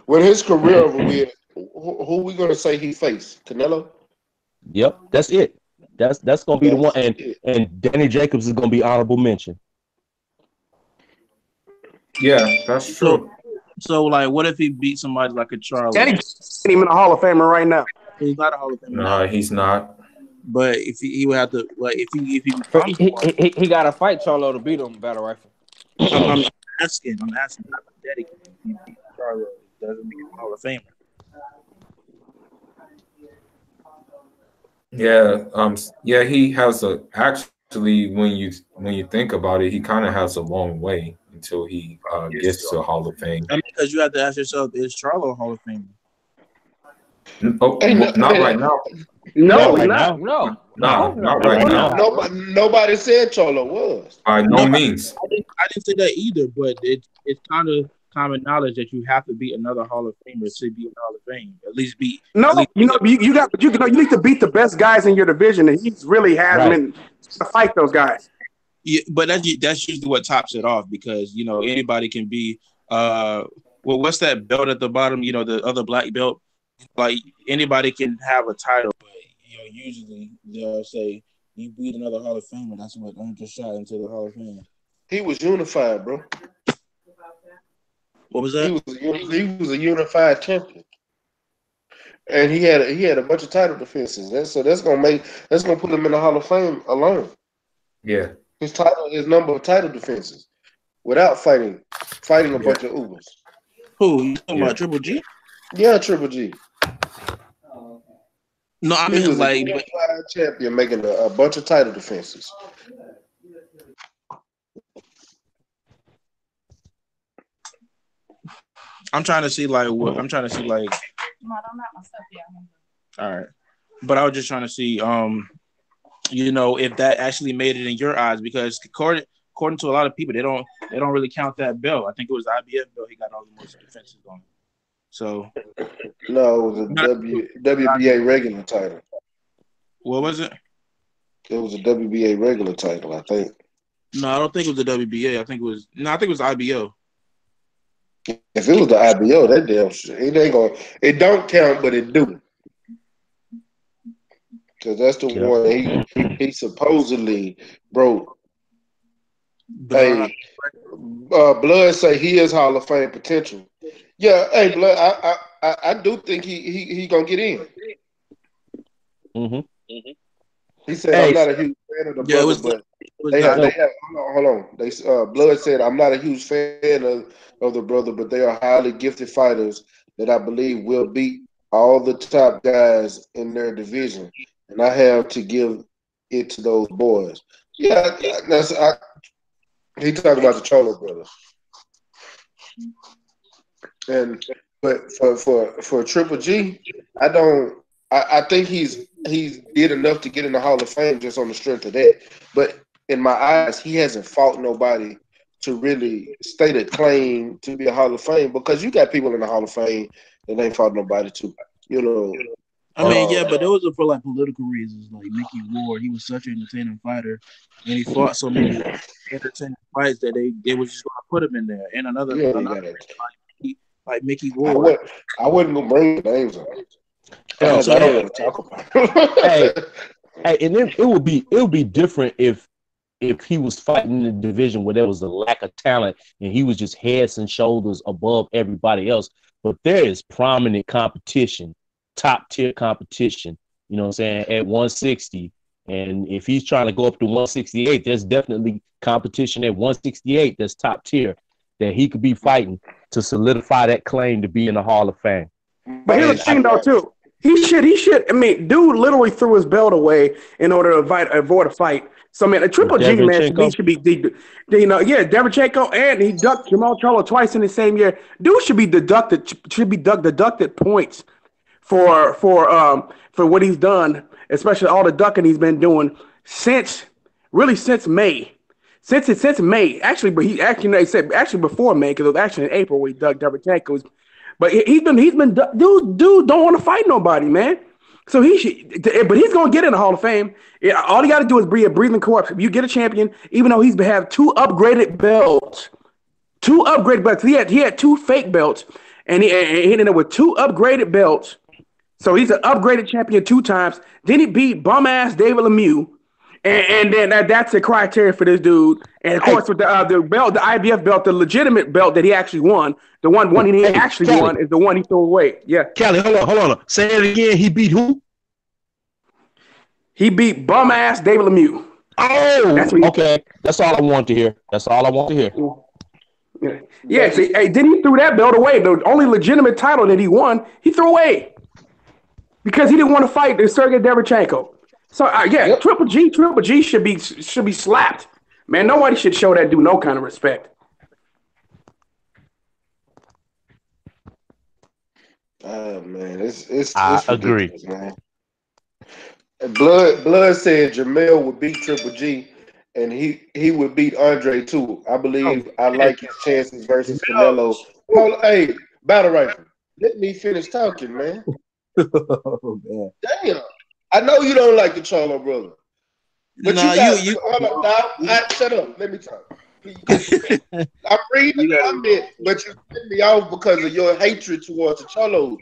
when his career over with, who we gonna say he faced? Canelo. Yep, that's it. That's gonna be the one, and Danny Jacobs is gonna be honorable mention. Yeah, that's true. So, like, what if he beat somebody like a Charlo? Danny ain't even a Hall of Famer right now. He's not a Hall of Famer. No, he's not. But if he would have to, like, if he He got to fight Charlo to beat him battle rifle. I'm asking hypothetically, if he beat Charlo, doesn't make him a Hall of Famer. Yeah, he has actually when you think about it, he kind of has a long way until he gets to Hall of Fame. I mean, because you have to ask yourself, is Charlo a Hall of Famer? Not right now. No, right not. No. Not right now. Nobody said Cholo was. By no means. I didn't say that either, but it's kind of common knowledge that you have to beat another Hall of Famer to be in the Hall of Fame. At least beat. No, at least you need to beat the best guys in your division, and he really has been to fight those guys. Yeah, but that's usually what tops it off, because anybody can be. What's that belt at the bottom? The other black belt. Like, anybody can have a title, but usually they'll say you beat another Hall of Famer. That's what earned your shot into the Hall of Fame. He was unified, bro. What was that? He was a unified champion, and he had a bunch of title defenses. That's gonna put him in the Hall of Fame alone. Yeah, his number of title defenses without fighting a bunch of Ubers. Who you talking about? Triple G? Yeah, Triple G. No, I He mean was a like unified champion making a bunch of title defenses. I'm trying to see like what I'm trying to see like. No, I don't have my stuff yet. All right, but I was just trying to see, if that actually made it in your eyes, because according to a lot of people, they don't really count that belt. I think it was the IBF belt he got all the most defenses on. So no, it was a WBA regular title. What was it? It was a WBA regular title, I think. No, I don't think it was the WBA. I think it was IBO. If it was the IBO, that damn shit, it ain't gonna. It don't count, but it do. Because that's the one he supposedly broke. Hey, Blood say he is Hall of Fame potential. Yeah, hey, Blood, I do think he gonna get in. Mm-hmm. He said, I'm not a huge fan of the brother, but they have hold on. Blood said, I'm not a huge fan of the brother, but they are highly gifted fighters that I believe will beat all the top guys in their division. And I have to give it to those boys. Yeah, he talking about the Cholo brothers. But for Triple G, I think he's he did enough to get in the Hall of Fame just on the strength of that. But in my eyes, he hasn't fought nobody to really state a claim to be a Hall of Fame, because you got people in the Hall of Fame that ain't fought nobody to, you know. I mean, yeah, but those are for like political reasons. Like Mickey Ward, he was such an entertaining fighter, and he fought so many entertaining fights that they was just gonna put him in there. And another like Mickey Ward. I wouldn't go bring the names up. Oh, I don't want to talk about it. Hey, and then it would be different if he was fighting in a division where there was a lack of talent and he was just heads and shoulders above everybody else. But there is prominent competition, top tier competition, you know what I'm saying, at 160. And if he's trying to go up to 168, there's definitely competition at 168 that's top tier that he could be fighting to solidify that claim to be in the Hall of Fame. But here's the thing, though, too. He should. I mean, dude literally threw his belt away in order to avoid a fight. So, man, a Triple G, man, should be, Derevchenko, and he ducked Jamal Charlo twice in the same year. Dude should be deducted points for what he's done, especially all the ducking he's been doing since May. Since May, actually, but they said before May, because it was actually in April when he ducked Derevchenko. But he's been dude don't want to fight nobody, man. So he should, but he's gonna get in the Hall of Fame. All he got to do is be a breathing corpse. If you get a champion, even though he's have two upgraded belts. He had two fake belts, and he ended up with two upgraded belts. So he's an upgraded champion 2 times. Then he beat bum ass David Lemieux, and then that's the criteria for this dude. And of course, with the belt, the IBF belt, the legitimate belt that he actually won, the one he actually won is the one he threw away. Yeah, Callie, hold on. Say it again. He beat who? He beat bum ass David Lemieux. Oh, okay. That's all I want to hear. Yeah. See, then he threw that belt away. The only legitimate title that he won, he threw away because he didn't want to fight Sergey Derevchenko. So Triple G should be slapped. Man, nobody should show that dude no kind of respect. Man, it's I agree, man. Blood said Jamel would beat Triple G, and he would beat Andre too. I believe I like his chances versus Canelo. Hey, Battle Rifle, let me finish talking, man. Oh, man. Damn, I know you don't like the Charlo brother, but you hold up, now. Shut up. Let me talk. I'm reading the comment, but you set me off because of your hatred towards the Charlos.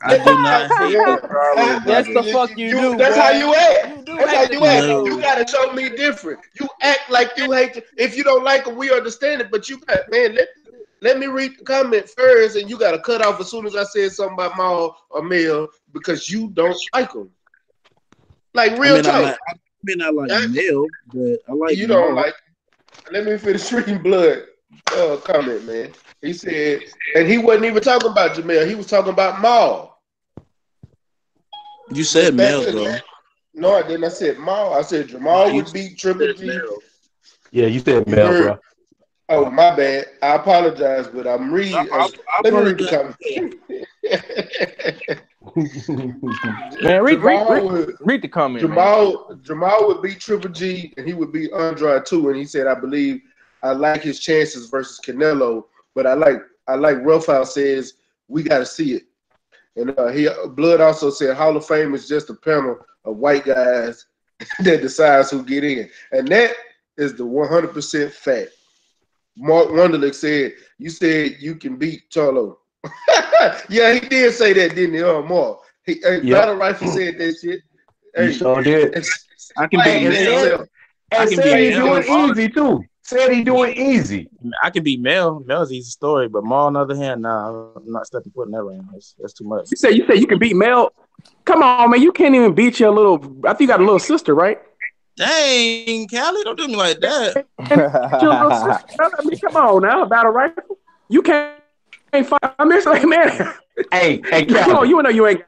I do not hate That's the fuck you do. That's how you act. You That's how you act. No. You gotta show me different. You act like you hate. If you don't like it, we understand it. But you got, man. Let me read the comment first, and you gotta cut off as soon as I said something about Maul or Mel because you don't like them. Like real talk. I may not like Mel, but I like you. Don't like. Let me finish reading Blood comment, man. He said, and he wasn't even talking about Jamel. He was talking about Maul. You said Mel, though. No, I didn't. I said Maul. I said Jamal would beat Triple G. Yeah, you said Mel, bro. Oh, my bad. I apologize, but I'm reading. Let me read the comment. Man, read the comment. Jamal would beat Triple G, and he would beat Andre too. And he said, I like his chances versus Canelo, but I like Roughhouse says we got to see it. And Blood also said Hall of Fame is just a panel of white guys that decides who get in, and that is the 100% fact. Mark Wunderlich said, "You said you can beat Charlo." Yeah, he did say that, didn't he? Mark. Battle Rifle said that shit. He sure did. I can beat Mel. And said he's doing easy too. Said he doing easy. I can beat Mel. Mel's easy story, but Maul on the other hand, nah, I'm not stepping foot in that ring. That's too much. You say you can beat Mel. Come on, man. You can't even beat your little. I think you got a little sister, right? Dang, Callie, don't do me like that. Your little sister. I mean, come on now, Battle Rifle. You can't fight. I mean, it's like, man. Hey, Callie. Come on, you know you ain't.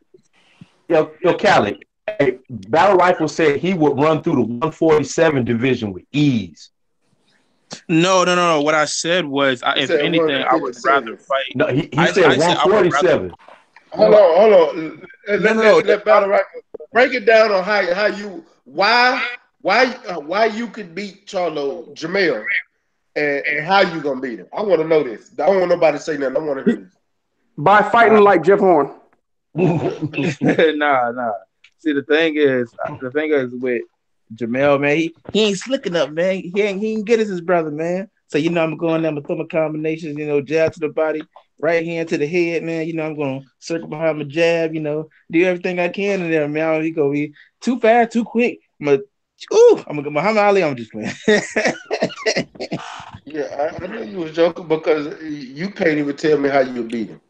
Yo, Callie. Hey, Battle Rifle said he would run through the 147 division with ease. No. What I said was, if anything, I would rather fight. No, he said 147. Hold on. Let Battle Rifle. break it down on how you why you could beat Charlo Jamel and how you gonna beat him. I want to know this. I don't want nobody to say nothing. I want to hear this. By fighting like Jeff Horn. Nah. See, the thing is with Jamel, man, he ain't slick enough, man. He ain't good as his brother, man. So I'm going there, I'm gonna throw my combinations, jab to the body, right hand to the head, man. I'm gonna circle behind my jab, do everything I can in there, man. He gonna be too fast, too quick. I'm gonna go Muhammad Ali. I'm just playing. Yeah, I knew you was joking because you can't even tell me how you beat him.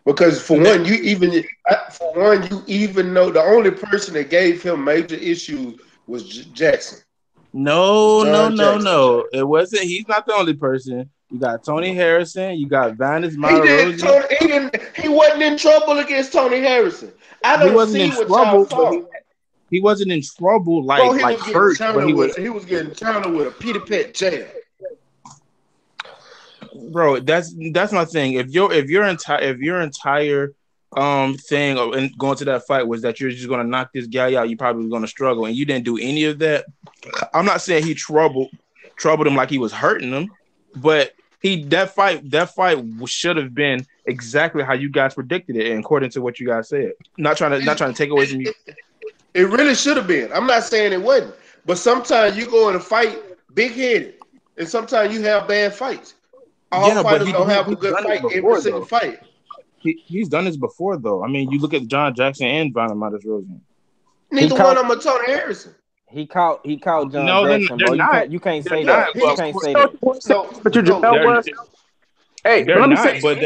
Because for one, you even know the only person that gave him major issues was Jackson. No. Jackson. It wasn't. He's not the only person. You got Tony Harrison. You got Vanis He Martirosyan. He wasn't in trouble against Tony Harrison. I He don't wasn't see in what trouble, y'all but saw. he wasn't in trouble Bro, like hurt, but he was. he was getting challenged with a Peter Pet jab. Bro, that's my thing. If your entire thing and going to that fight was that you're just gonna knock this guy out, you probably gonna struggle, and you didn't do any of that. I'm not saying he troubled him like he was hurting him, but that fight should have been exactly how you guys predicted it, and according to what you guys said. Not trying to take away from you. It really should have been. I'm not saying it wasn't, but sometimes you go in a fight big headed, and sometimes you have bad fights. All fighters don't have a good fight every single fight. He's done this before, though. I mean, you look at John Jackson and Vanis Martirosyan. Neither one of them are Tony Harrison. He caught John Jackson, they're bro. not. You can't say not, that. You can't say that. But your Jamel was. Hey, They're let me not, say, but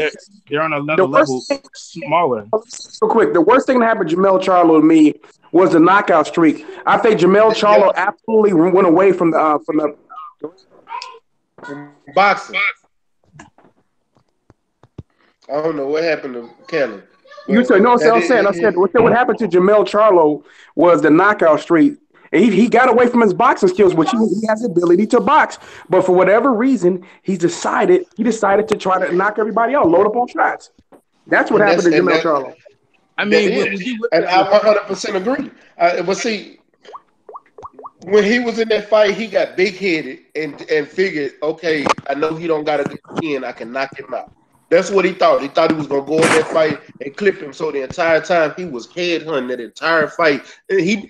they're on another level smaller. Real quick, the worst thing that happened to Jamel Charlo to me was the knockout streak. I think Jamel Charlo absolutely went away from the boxing. I don't know what happened to Kelly. You said no. I said what happened to Jamel Charlo was the knockout streak. He got away from his boxing skills, which he has the ability to box. But for whatever reason, he decided to try to knock everybody out, load up on shots. That's what happened to Jamel Charlo. I mean, I 100% agree. But see, when he was in that fight, he got big headed and figured, okay, I know he don't got a good chin, I can knock him out. That's what he thought. He thought he was gonna go in that fight and clip him. So the entire time he was headhunting that entire fight. And he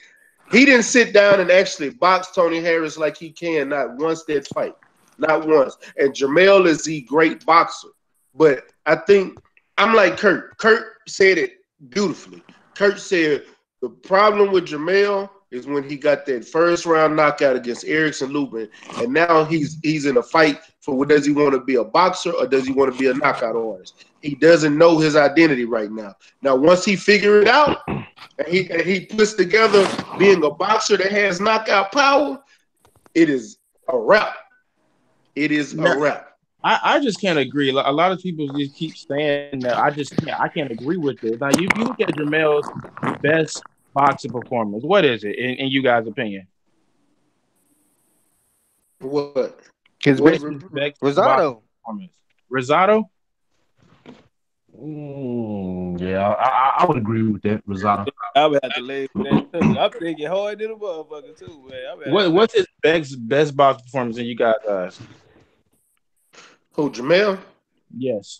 didn't sit down and actually box Tony Harris like he can, not once that fight. Not once. And Jamel is the great boxer. But I think I'm like Kurt. Kurt said it beautifully. Kurt said the problem with Jamel is when he got that first round knockout against Erickson Lubin, and now he's in a fight for does he want to be a boxer or does he want to be a knockout artist? He doesn't know his identity right now. Now, once he figure it out and he puts together being a boxer that has knockout power, it is a wrap. It is a wrap. I just can't agree. A lot of people just keep saying that. I can't agree with it. Now, you look at Jamel's best boxing performance. What is it in you guys' opinion? What? His best Rosado. Rosado? Yeah, I would agree with that, Rosado. I would have to lay that too. I'm thinking hard to the motherfucker too, man. What's his best boxing performance in you guys? Who, Jamel? Yes.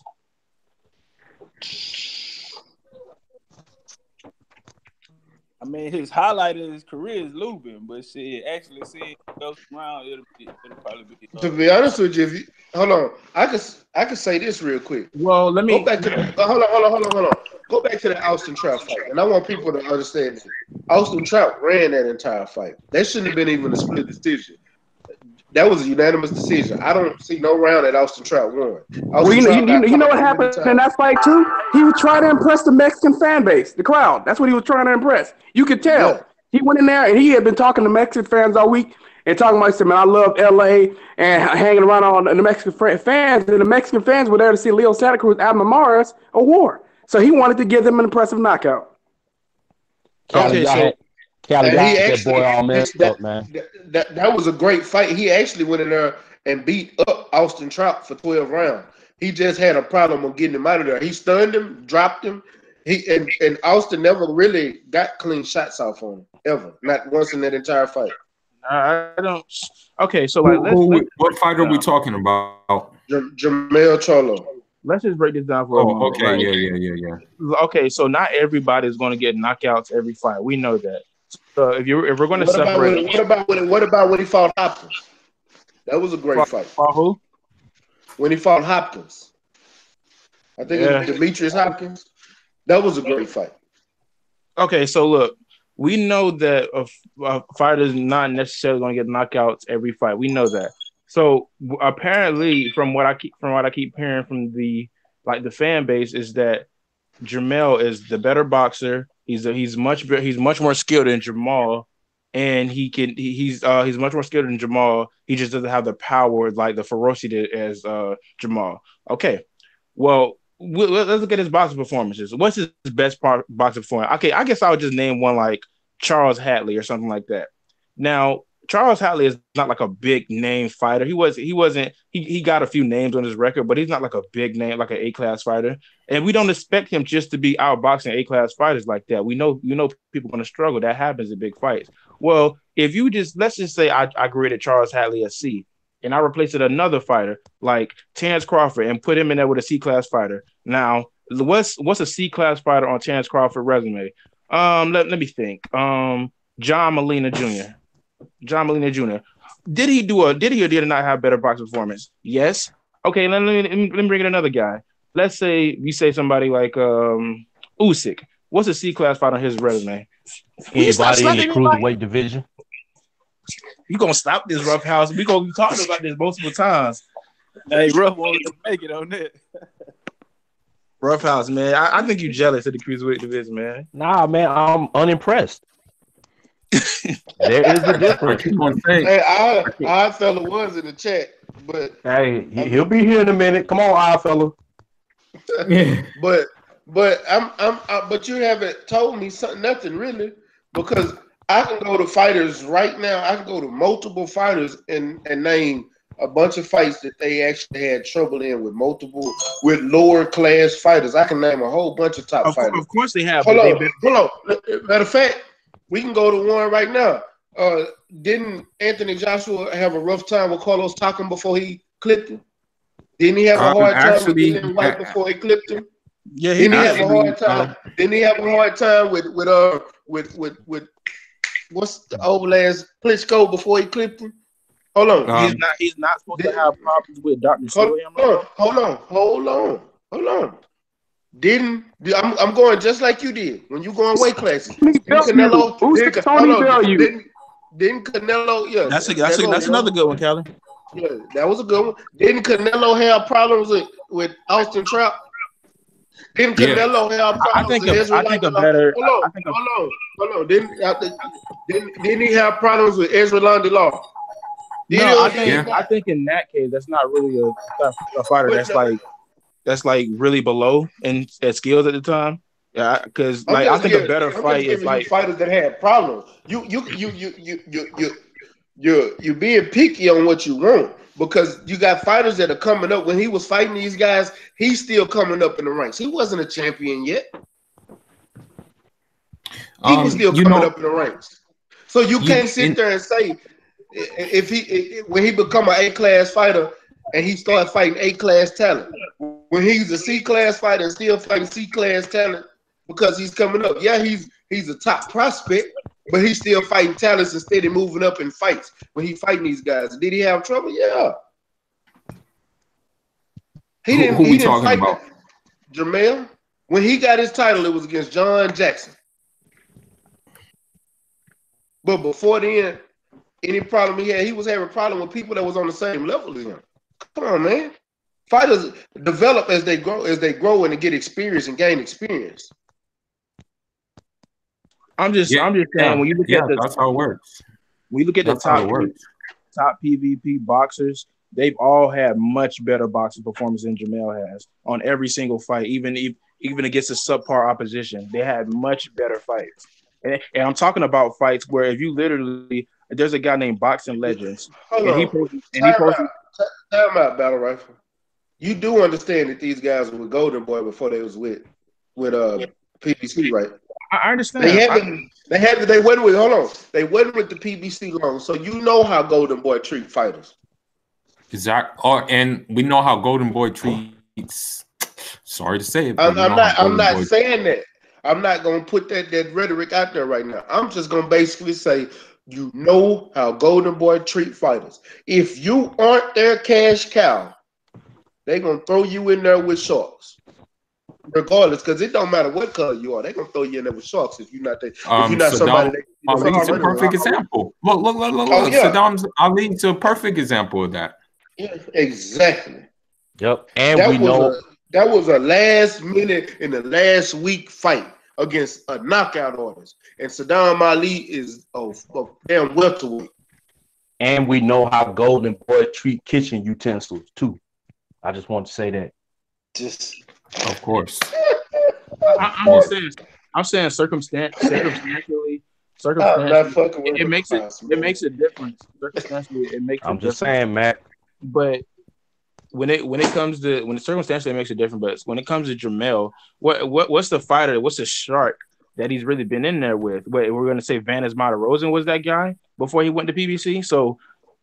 I mean, his highlight of his career is Lubin, but shit, actually seeing goes around, it'll probably be. To be honest with you, hold on, I could say this real quick. Well, let me go back to hold on. Go back to the Austin Trout fight, and I want people to understand this. Austin Trout ran that entire fight. That shouldn't have been even a split decision. That was a unanimous decision. I don't see no round that Austin Trout won. You know what happened in that fight too? He was trying to impress the Mexican fan base, the crowd. That's what he was trying to impress. You could tell. Yeah. He went in there and he had been talking to Mexican fans all week and talking about, man, I love LA and hanging around on the Mexican fans. And the Mexican fans were there to see Leo Santa Cruz at Mamaras Award. So he wanted to give them an impressive knockout. Okay, so Cali got that boy all messed up, man. That was a great fight. He actually went in there and beat up Austin Trout for 12 rounds. He just had a problem on getting him out of there. He stunned him, dropped him. and Austin never really got clean shots off on him ever, not once in that entire fight. I don't. Okay, so like, what fight are we talking about? Jamel Charlo. Let's just break this down for a moment. Okay, right? yeah. Okay, so not everybody is going to get knockouts every fight. We know that. So if we're going to separate, what about when he fought Hopkins? That was a great fight. Who? When he fought Hopkins, I think it was Demetrius Hopkins. That was a great fight. Okay, so look, we know that a fighter is not necessarily going to get knockouts every fight. We know that. So apparently, from what I keep hearing from the fan base, is that Jamel is the better boxer. He's much more skilled than Jamal, and he's much more skilled than Jamal. He just doesn't have the power, like the ferocity as Jamal. Okay, well, let's look at his boxing performances. What's his best boxing performance? Okay, I guess I would just name one like Charles Hatley or something like that. Now, Charles Hatley is not like a big name fighter. He got a few names on his record, but he's not like a big name, like an A-class fighter. And we don't expect him just to be outboxing A-class fighters like that. We know people are going to struggle. That happens in big fights. Well, if you let's just say I graded Charles Hatley a C, and I replaced it with another fighter like Terrence Crawford and put him in there with a C-class fighter. Now, what's a C-class fighter on Terrence Crawford's resume? Let me think. John Molina Jr. Did he or did he not have better boxing performance? Yes. Okay, let me bring in another guy. Let's say we say somebody like Usyk. What's a C-class fight on his resume? Anybody in the cruiserweight division? You gonna stop this, Rough House? We gonna be talking about this multiple times. Hey, Rough wanted to make it on that. Rough House, man. I think you're jealous of the cruiserweight division, man. Nah, man, I'm unimpressed. There is a difference. Hey, our fella was in the chat, but hey, he'll be here in a minute. Come on, our fella. but but you haven't told me nothing really, because I can go to fighters right now. I can go to multiple fighters and name a bunch of fights that they actually had trouble in with lower class fighters. I can name a whole bunch of top fighters. Of course they have. Hold on. Matter of fact, we can go to one right now. Didn't Anthony Joshua have a rough time with Carlos Takam before he clipped him? Didn't he have a hard time with Dillian White before he clipped him? Yeah, didn't he have a hard time? Didn't he have a hard time with what's the old ass Klitschko before he clipped him? Hold on. He's not supposed to have problems with Dr. Hold on. I'm going just like you did when you go in weight classes. Didn't Canelo? Yeah, that's another good one, Callie. Yeah, that was a good one. Didn't Canelo have problems with Austin Trout? Didn't Canelo have problems with Israel? Hold on. Didn't he have problems with Israel Law? No, I think in that case, that's not really a fighter that's like really below in at skills at the time. Yeah, because I think a better fight is like fighters that had problems. You're being picky on what you want, because you got fighters that are coming up. When he was fighting these guys, he's still coming up in the ranks. He wasn't a champion yet. He was still coming up in the ranks. So you can't sit there and say when he become an A-class fighter and he started fighting A-class talent, when he's a C-class fighter and still fighting C-class talent because he's coming up. Yeah, he's a top prospect, but he's still fighting talents and steady moving up in fights when he's fighting these guys. Did he have trouble? Yeah. Who we talking about? Jamel. When he got his title, it was against John Jackson. But before then, any problem he was having a problem with people that was on the same level as him. Come on, man. Fighters develop as they grow and get experience and gain experience. I'm just saying when you look at that's how it works. When you look at the top PvP boxers, they've all had much better boxing performance than Jamel has on every single fight, even against a subpar opposition. They had much better fights. And I'm talking about fights where if you literally, there's a guy named Boxing Legends. Time out, Battle Rifle. You do understand that these guys were Golden Boy before they was with PBC, right? I understand. They haven't. They went with. Hold on. They went with the PBC long, so you know how Golden Boy treat fighters. Exactly. And we know how Golden Boy treats. Sorry to say it, but I'm not saying that. I'm not gonna put that rhetoric out there right now. I'm just gonna basically say, you know how Golden Boy treat fighters. If you aren't their cash cow, they're gonna throw you in there with sharks. Regardless, because it don't matter what color you are, they're gonna throw you in there with sharks if you're not there. If you're not somebody that Ali's a perfect example. Look. Oh, yeah. Saddam's Ali's a perfect example of that. Yeah, exactly. Yep. And that was a last minute in the last week fight against a knockout artist. And Saddam Ali is a damn welterweight. And we know how Golden Boy treat kitchen utensils too. I just want to say that. Just of course. I'm saying circumstantially, it makes a difference. Circumstantially, it makes. I'm just saying, Matt. But when circumstantially it makes a difference, but when it comes to Jamel, what's the fighter? What's the shark that he's really been in there with? Wait, we're gonna say Vanes Rosen was that guy before he went to PBC. So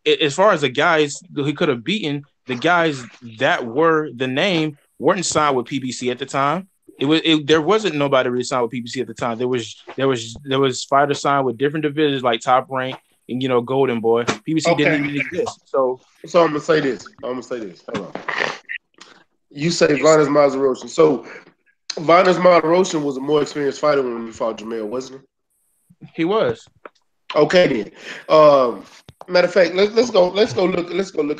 as far as the guys he could have beaten, the guys that were the name weren't signed with PBC at the time. There wasn't nobody really signed with PBC at the time. There was fighters signed with different divisions like Top Rank and Golden Boy. PBC didn't even exist. So I'm gonna say this. Hold on. You say Vanes Martirosyan. So Vanes Martirosyan was a more experienced fighter when he fought Jamel, wasn't he? He was. Okay then. Matter of fact, let's go look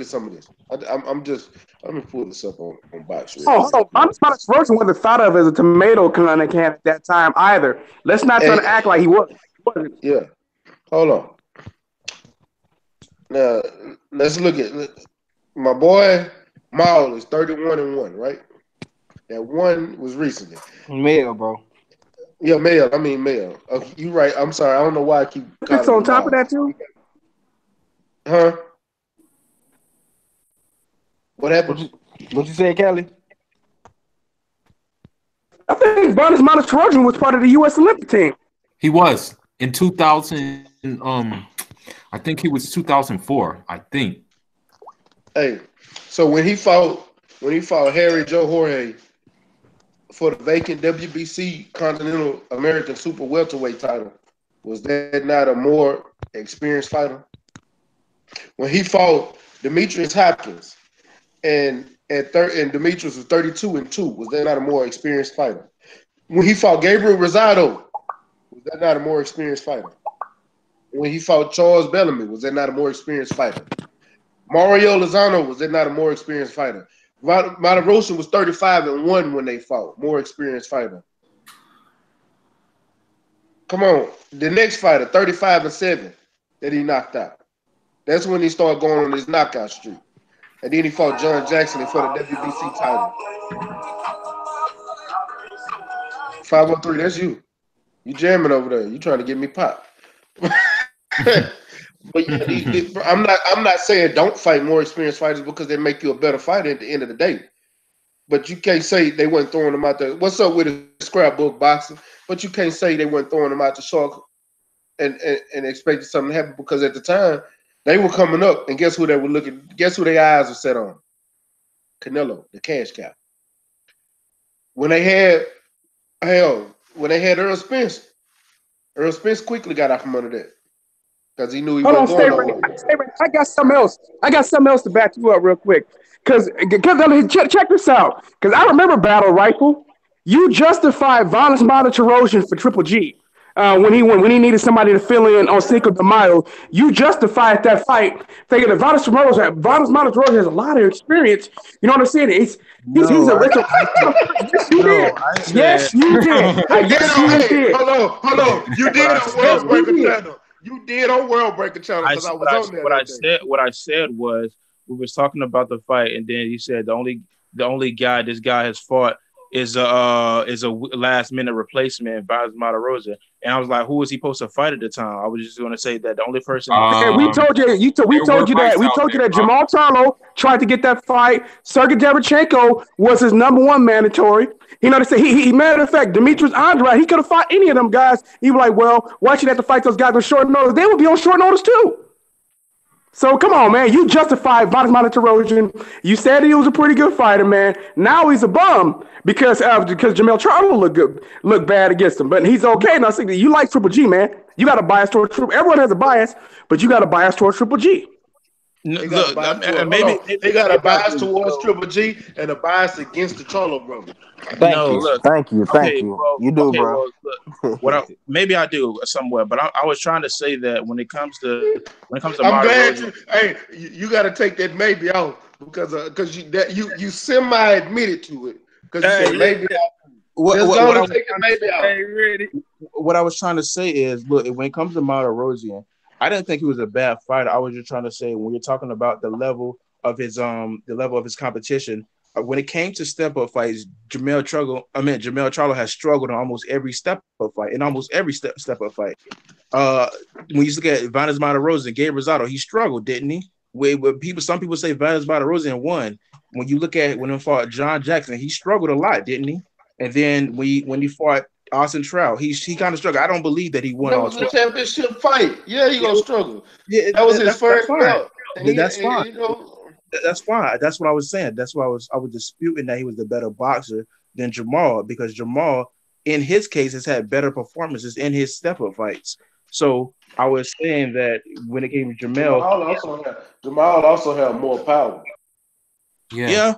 at some of this. Let me pull this up on Box. Hold on. Vanes Martirosyan wasn't thought of as a tomato kind of can at that time either. Let's not try to act like he was. Yeah. Hold on. Now let's look at my boy Maul is 31-1, right? That one was recently. Male, bro. Yeah, Male. I mean Male. Okay, you right. I'm sorry. I don't know why I keep. It's on top of that too. Huh? What happened? What you say, Kelly? I think Vanes Martirosyan was part of the U.S. Olympic team. He was in 2000. I think he was 2004. I think. Hey, so when he fought Harry Joe Jorge for the vacant WBC Continental American Super Welterweight title, was that not a more experienced fighter? When he fought Demetrius Hopkins and Demetrius was 32-2, was that not a more experienced fighter? When he fought Gabriel Rosado, was that not a more experienced fighter? When he fought Charles Bellamy, was that not a more experienced fighter? Mario Lozano, was that not a more experienced fighter? Martirosyan was 35-1 when they fought, more experienced fighter. Come on, the next fighter, 35-7, that he knocked out. That's when he started going on his knockout streak. And then he fought John Jackson for the WBC title. 503, that's you. You jamming over there. You trying to get me popped. But yeah, I'm not saying don't fight more experienced fighters because they make you a better fighter at the end of the day. But you can't say they weren't throwing them out there. What's up with the scrapbook boxing? But you can't say they weren't throwing them out the shark and expecting something to happen, because at the time they were coming up, and guess who they were looking? Guess who their eyes were set on? Canelo, the cash cow. When they had Earl Spence quickly got out from under that. Because he knew he wasn't going nowhere. Stay ready. I got something else to back you up real quick. Because check this out. Because I remember Battle Rifle. You justified Vanes Martirosyan for Triple G when he needed somebody to fill in on Cinco de Mayo. You justified that fight, thinking that Vanes Martirosyan has a lot of experience. You know what I'm saying? He's a retro. Yes, you did. Yes, you did. Hold on. You did on World Breaker Channel. You did on World Breaker Channel because I was on there. What I said was, we was talking about the fight, and then he said the only guy this guy has fought is a last minute replacement by Rosa. And I was like, who was he supposed to fight at the time? I was just going to say that the only person. And we told you, we there were told you fights that out there. Jamal Charlo tried to get that fight. Sergey Derevchenko was his #1 mandatory. You know, they say he matter of fact, Demetrius Andrade, he could have fought any of them guys. He was like, well, why should you have to fight those guys on short notice? They would be on short notice too. So come on, man. You justified Vadas Tarosian. You said he was a pretty good fighter, man. Now he's a bum because Jamel Charlo looked bad against him. But he's okay. Now, see, you like Triple G, man. You got a bias toward Triple. Everyone has a bias, but you got a bias toward Triple G. They got a bias towards Triple G and a bias against the Charlo brother. Thank you. Well, You do, bro. Well, look, maybe I do somewhere, but I was trying to say that when it comes to I'm glad you got to take that maybe out because you semi admitted to it because you said maybe. What I was trying to say is, look, when it comes to Martirosyan, I didn't think he was a bad fighter. I was just trying to say when you're talking about the level of his competition, when it came to step up fights, Jamel Charlo has struggled in almost every step up fight. Step up fight. When you look at Vadas Martirosyan, Gabe Rosado, he struggled, didn't he? Some people say Vadas Martirosyan won. When you look at when he fought John Jackson, he struggled a lot, didn't he? And then when he fought Austin Trout, he kind of struggled. I don't believe that he won. That was a championship fight. Yeah, he gonna struggle. Yeah, that was his first belt. That's fine. That's fine. That's what I was saying. That's why I was disputing that he was the better boxer than Jamal, because Jamal, in his case, has had better performances in his step-up fights. So I was saying that when it came to Jamal also had more power. Yeah.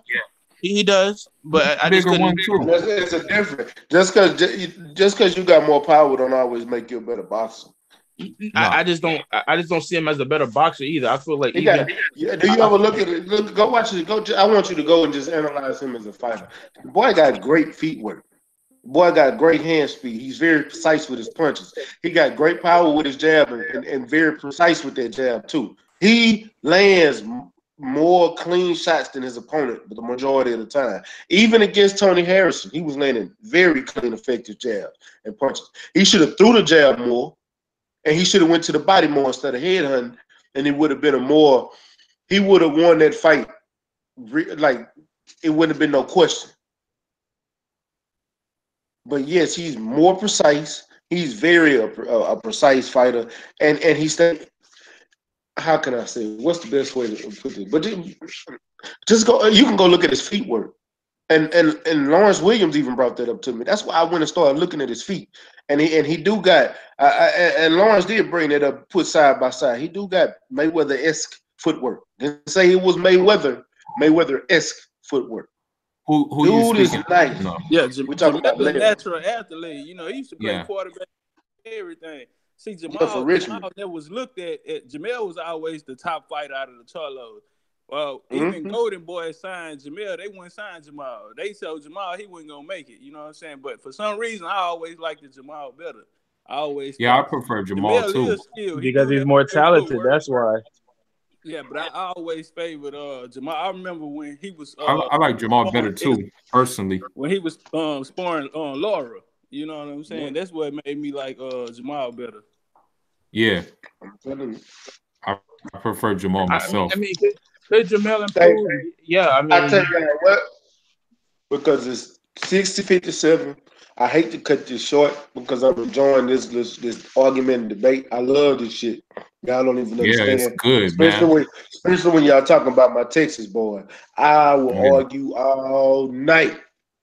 He does, but I just couldn't. It's a difference. Just because you got more power don't always make you a better boxer. I just don't see him as a better boxer either. I feel like do you ever look at it? Go watch it. I want you to go and just analyze him as a fighter. The boy got great feet work. The boy got great hand speed. He's very precise with his punches. He got great power with his jab and very precise with that jab too. He lands more clean shots than his opponent, but the majority of the time. Even against Tony Harrison, he was landing very clean, effective jabs and punches. He should have threw the jab more, and he should have went to the body more instead of head hunting, and it would have been he would have won that fight. Like, it wouldn't have been no question. But yes, he's more precise. He's very a precise fighter, and he stayed. How can I say? What's the best way to put it? But just go. You can go look at his feet work, and Lawrence Williams even brought that up to me. That's why I went and started looking at his feet, and he do got. And Lawrence did bring that up, put side by side. He do got Mayweather-esque footwork. Didn't say it was Mayweather-esque footwork. Who dude is nice. No. Yeah, we talking about natural athlete. You know, he used to play quarterback, everything. See, Jamal that was looked at. Jamel was always the top fighter out of the Charlos. Well, even Golden Boy signed Jamel. They wouldn't sign Jamal. They told Jamal he wasn't gonna make it. You know what I'm saying? But for some reason, I always liked the Jamal better. I prefer Jamal too because he's more talented. That's why. Yeah, but I always favored Jamal. I remember when he was. I like Jamal better too, personally. When he was sparring Laura. You know what I'm saying? That's what made me like Jamal better. Yeah. I prefer Jamal myself. I mean, could Jamal improve? Yeah, I mean. I tell you what, because it's 60-57. I hate to cut this short because I'm enjoying this argument and debate. I love this shit. Y'all don't even understand. Yeah, it's good, especially when y'all talking about my Texas boy. I will argue all night.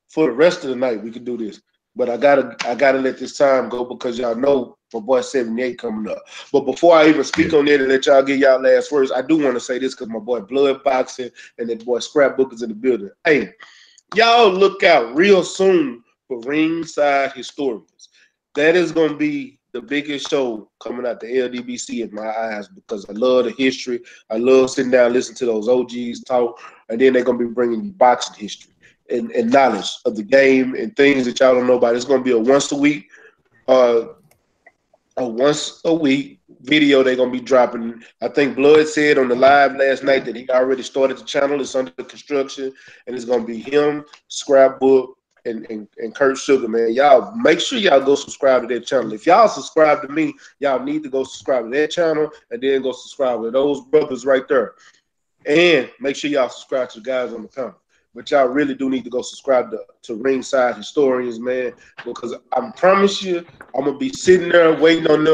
For the rest of the night, we can do this. But I gotta let this time go because y'all know my boy 78 coming up. But before I even speak on it and let y'all get y'all last words, I do want to say this because my boy Blood Boxing and that boy Scrapbook is in the building. Hey, y'all look out real soon for Ringside Historians. That is gonna be the biggest show coming out the LDBC in my eyes because I love the history. I love sitting down and listening to those OGs talk, and then they're gonna be bringing you boxing history. And knowledge of the game and things that y'all don't know about. It's going to be a once a week video they're going to be dropping. I think Blood said on the live last night that he already started the channel. It's under construction, and it's going to be him, Scrapbook, and Kurt Sugar, man. Y'all make sure y'all go subscribe to their channel. If y'all subscribe to me, y'all need to go subscribe to their channel and then go subscribe to those brothers right there. And make sure y'all subscribe to the guys on the panel. But y'all really do need to go subscribe to Ringside Historians, man, because I promise you, I'm gonna be sitting there waiting on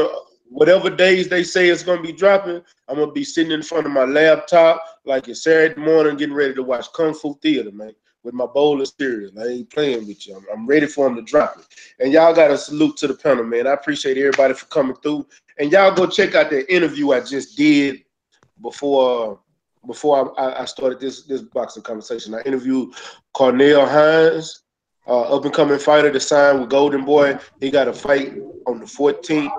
whatever days they say it's gonna be dropping. I'm gonna be sitting in front of my laptop like it's Saturday morning, getting ready to watch Kung Fu Theater, man, with my bowl of cereal. I ain't playing with you. I'm ready for them to drop it. And y'all got a salute to the panel, man. I appreciate everybody for coming through. And y'all go check out that interview I just did before I started this boxing conversation. I interviewed Cornell Hines, up and coming fighter to sign with Golden Boy. He got a fight on the 18th,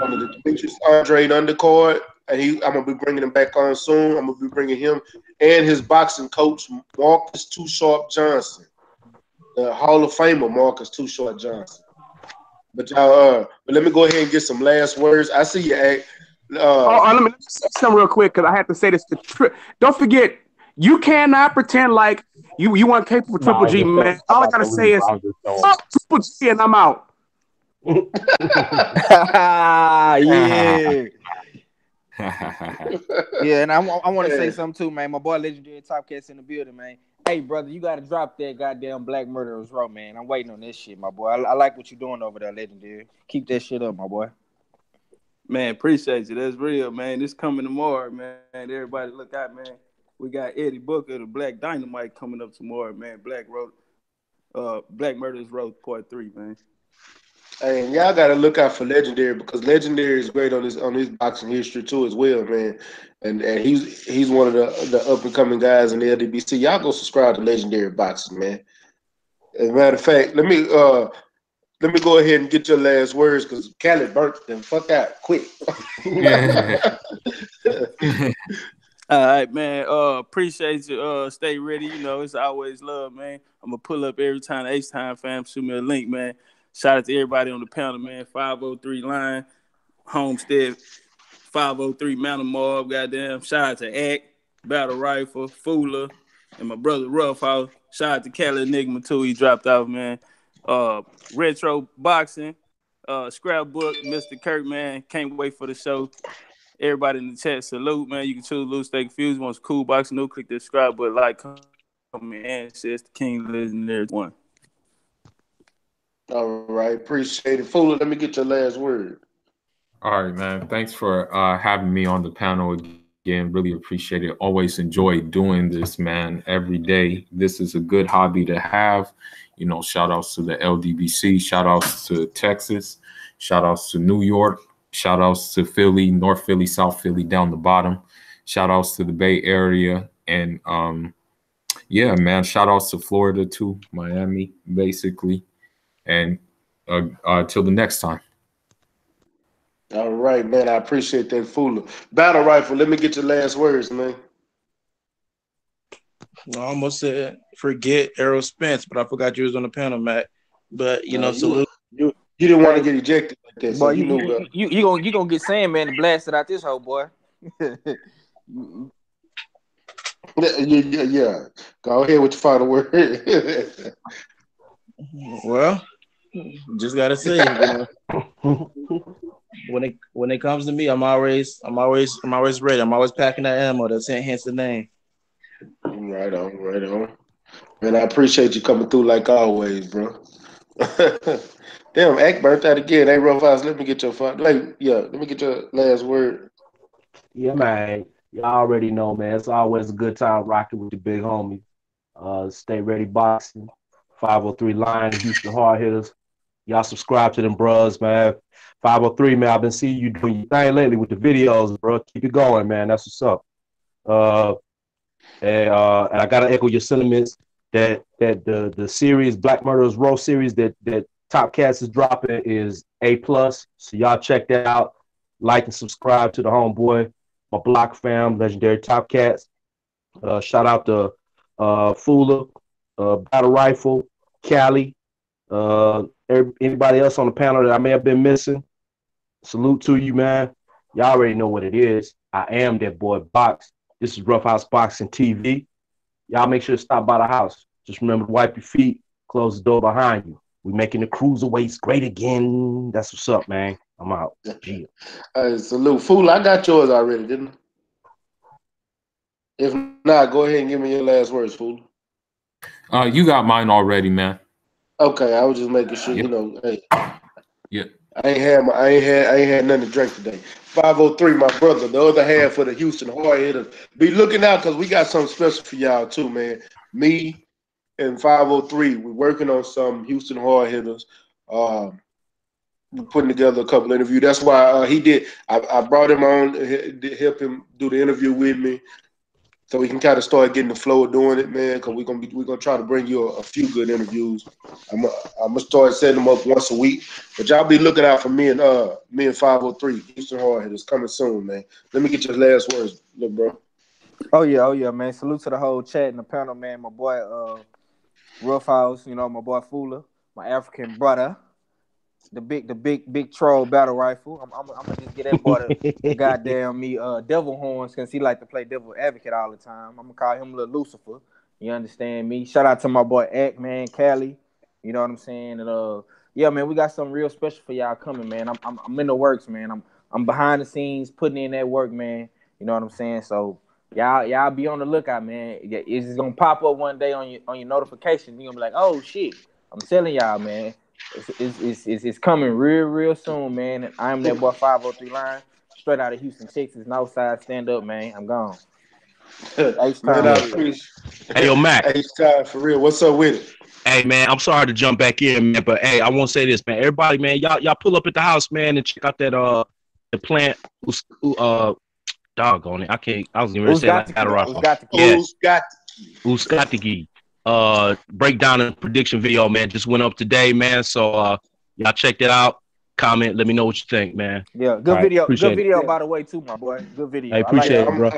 on the Demetrius Andre undercard, and I'm gonna be bringing him back on soon. I'm gonna be bringing him and his boxing coach Marcus Too Sharp Johnson, the Hall of Famer Marcus Too Sharp Johnson. But y'all, but let me go ahead and get some last words. I see you, Act. Let me say something real quick because I have to say this. Don't forget, you cannot pretend like you weren't capable of Triple G, man. All I gotta say is, fuck Triple G, and I'm out. Yeah. Yeah, and I want to say something too, man. My boy Legendary Top Cats in the building, man. Hey, brother, you got to drop that goddamn Black Murderers Row, man. I'm waiting on this shit, my boy. I like what you're doing over there, Legendary. Keep that shit up, my boy. Man, appreciate you. That's real, man. This coming tomorrow, man. Everybody look out, man. We got Eddie Booker, the Black Dynamite, coming up tomorrow, man. Black Murderers Road Part 3, man. Hey, and y'all gotta look out for Legendary because Legendary is great on his boxing history too as well, man. And he's one of the up and coming guys in the LDBC. Y'all go subscribe to Legendary Boxing, man. As a matter of fact, let me go ahead and get your last words because Cali burnt them. Fuck out, quick. All right, man. Appreciate you. Stay ready. You know, it's always love, man. I'm gonna pull up every time. H-Time fam, shoot me a link, man. Shout out to everybody on the panel, man. 503 Line, Homestead, 503 Mountain Mob, goddamn. Shout out to Act, Battle Rifle, Fooler, and my brother Rough House. Shout out to Cali Enigma too. He dropped off, man. Retro Boxing, Scrapbook, Mr. Kirk, man. Can't wait for the show. Everybody in the chat, salute, man. You can choose Loose Stay Confused. Wants cool boxing, no click the subscribe, but like, comment, and says the King Legendary one. All right, appreciate it. Fuller, let me get your last word. All right, man. Thanks for having me on the panel again. Really appreciate it. Always enjoy doing this, man, every day. This is a good hobby to have. You know, shout outs to the LDBC, shout outs to Texas, shout outs to New York, shout outs to Philly, North Philly, South Philly, down the bottom. Shout outs to the Bay Area. And yeah, man, shout outs to Florida too, Miami, basically. And till the next time. All right, man. I appreciate that, Fuller. Battle Rifle, let me get your last words, man. I almost said forget Errol Spence, but I forgot you was on the panel, Matt. But you know, salute. You didn't want to get ejected like that, so Boy, you gonna get Sandman and blasted out this whole boy. Yeah. Go ahead with your final word. Well, just gotta say, you know, when it comes to me, I'm always ready. I'm always packing that ammo. That's hence the name. Right on. Man, I appreciate you coming through like always, bro. Damn, Act burnt out again. Hey, Rough House, let me get your let me get your last word. Yeah, man. Y'all already know, man. It's always a good time rocking with the big homie. Stay Ready Boxing, 503 Line, Houston Hard Hitters. Y'all subscribe to them bros, man. 503, man. I've been seeing you doing your thing lately with the videos, bro. Keep it going, man. That's what's up. And I gotta echo your sentiments that the series Black Murderers Row series that Top Cats is dropping is A+. So y'all check that out. Like and subscribe to the homeboy, my block fam, Legendary Top Cats. Shout out to Fula, Battle Rifle, Cali, anybody else on the panel that I may have been missing. Salute to you, man. Y'all already know what it is. I am that boy Box. This is Rough House Boxing TV. Y'all make sure to stop by the house. Just remember to wipe your feet, close the door behind you. We making the cruiserweights great again. That's what's up, man. I'm out. Yeah. Salute. Fool, I got yours already, didn't I? If not, go ahead and give me your last words, Fool. You got mine already, man. Okay, I was just making sure, hey. Yeah. I ain't had nothing to drink today. 503, my brother, the other half for the Houston hard hitters. Be looking out because we got something special for y'all too, man. Me and 503, we're working on some Houston hard hitters. We're putting together a couple interviews. That's why he did. I brought him on to help him do the interview with me, so we can kind of start getting the flow of doing it, man. Because we're gonna try to bring you a few good interviews. I'm gonna start setting them up once a week. But y'all be looking out for me and 503 Houston Hard Hitters coming soon, man. Let me get your last words, little bro. Oh yeah, man. Salute to the whole chat and the panel, man. My boy Rough House, my boy Fula, my African brother. The big troll battle rifle. I'm gonna just get that boy the goddamn devil horns because he like to play devil advocate all the time. I'm gonna call him Little Lucifer. You understand me? Shout out to my boy Ack, man, Cali. You know what I'm saying? And yeah, man, we got something real special for y'all coming, man. I'm in the works, man. I'm behind the scenes putting in that work, man. You know what I'm saying? So y'all be on the lookout, man. It's just gonna pop up one day on your notification. You're gonna be like, oh shit. I'm telling y'all, man. It's coming real soon, man. And I'm that boy 503 line, straight out of Houston, Texas. Northside, stand up, man. I'm gone. Man, I appreciate. Hey, yo, Mac. H-Time for real. What's up with it? Hey, man, I'm sorry to jump back in, man, but hey, I want to say this, man. Everybody, man, y'all pull up at the house, man, and check out that the plant. Doggone it, I was gonna say like that. Yes, Uskatiki. Breakdown and prediction video, man, just went up today, man. So y'all check that out. Comment, let me know what you think, man. Yeah, good video. Good video, by the way, too, my boy. Good video. I appreciate it, bro.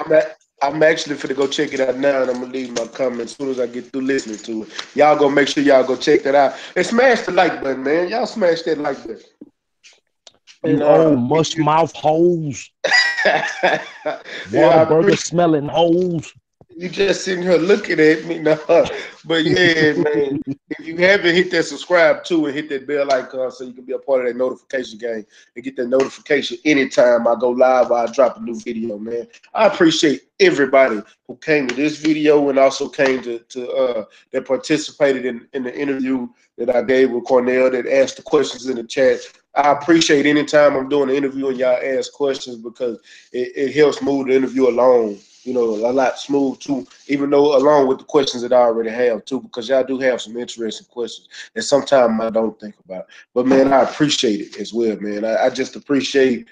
I'm actually finna go check it out now, and I'm gonna leave my comment as soon as I get through listening to it. Y'all go make sure y'all go check that out. And smash the like button, man. Y'all smash that like button. You old mush mouth holes. Whataburger smelling holes. You just sitting here looking at me now. But yeah, man, if you haven't hit that subscribe too and hit that bell icon so you can be a part of that notification game and get that notification anytime I go live or I drop a new video, man. I appreciate everybody who came to this video and also came to that participated in the interview that I gave with Cornell, that asked the questions in the chat. I appreciate anytime I'm doing an interview and y'all ask questions because it helps move the interview along. A lot smooth too, even though along with the questions that I already have too, because y'all do have some interesting questions that sometimes I don't think about. But man, I appreciate it as well, man. I just appreciate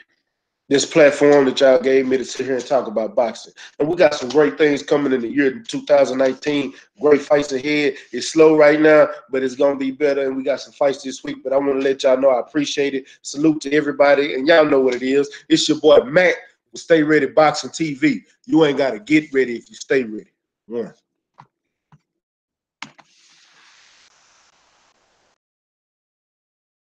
this platform that y'all gave me to sit here and talk about boxing. And we got some great things coming in the year 2019. Great fights ahead. It's slow right now, but it's going to be better. And we got some fights this week. But I want to let y'all know I appreciate it. Salute to everybody. And y'all know what it is. It's your boy, Matt. Stay Ready Boxing TV. You ain't got to get ready if you stay ready. One.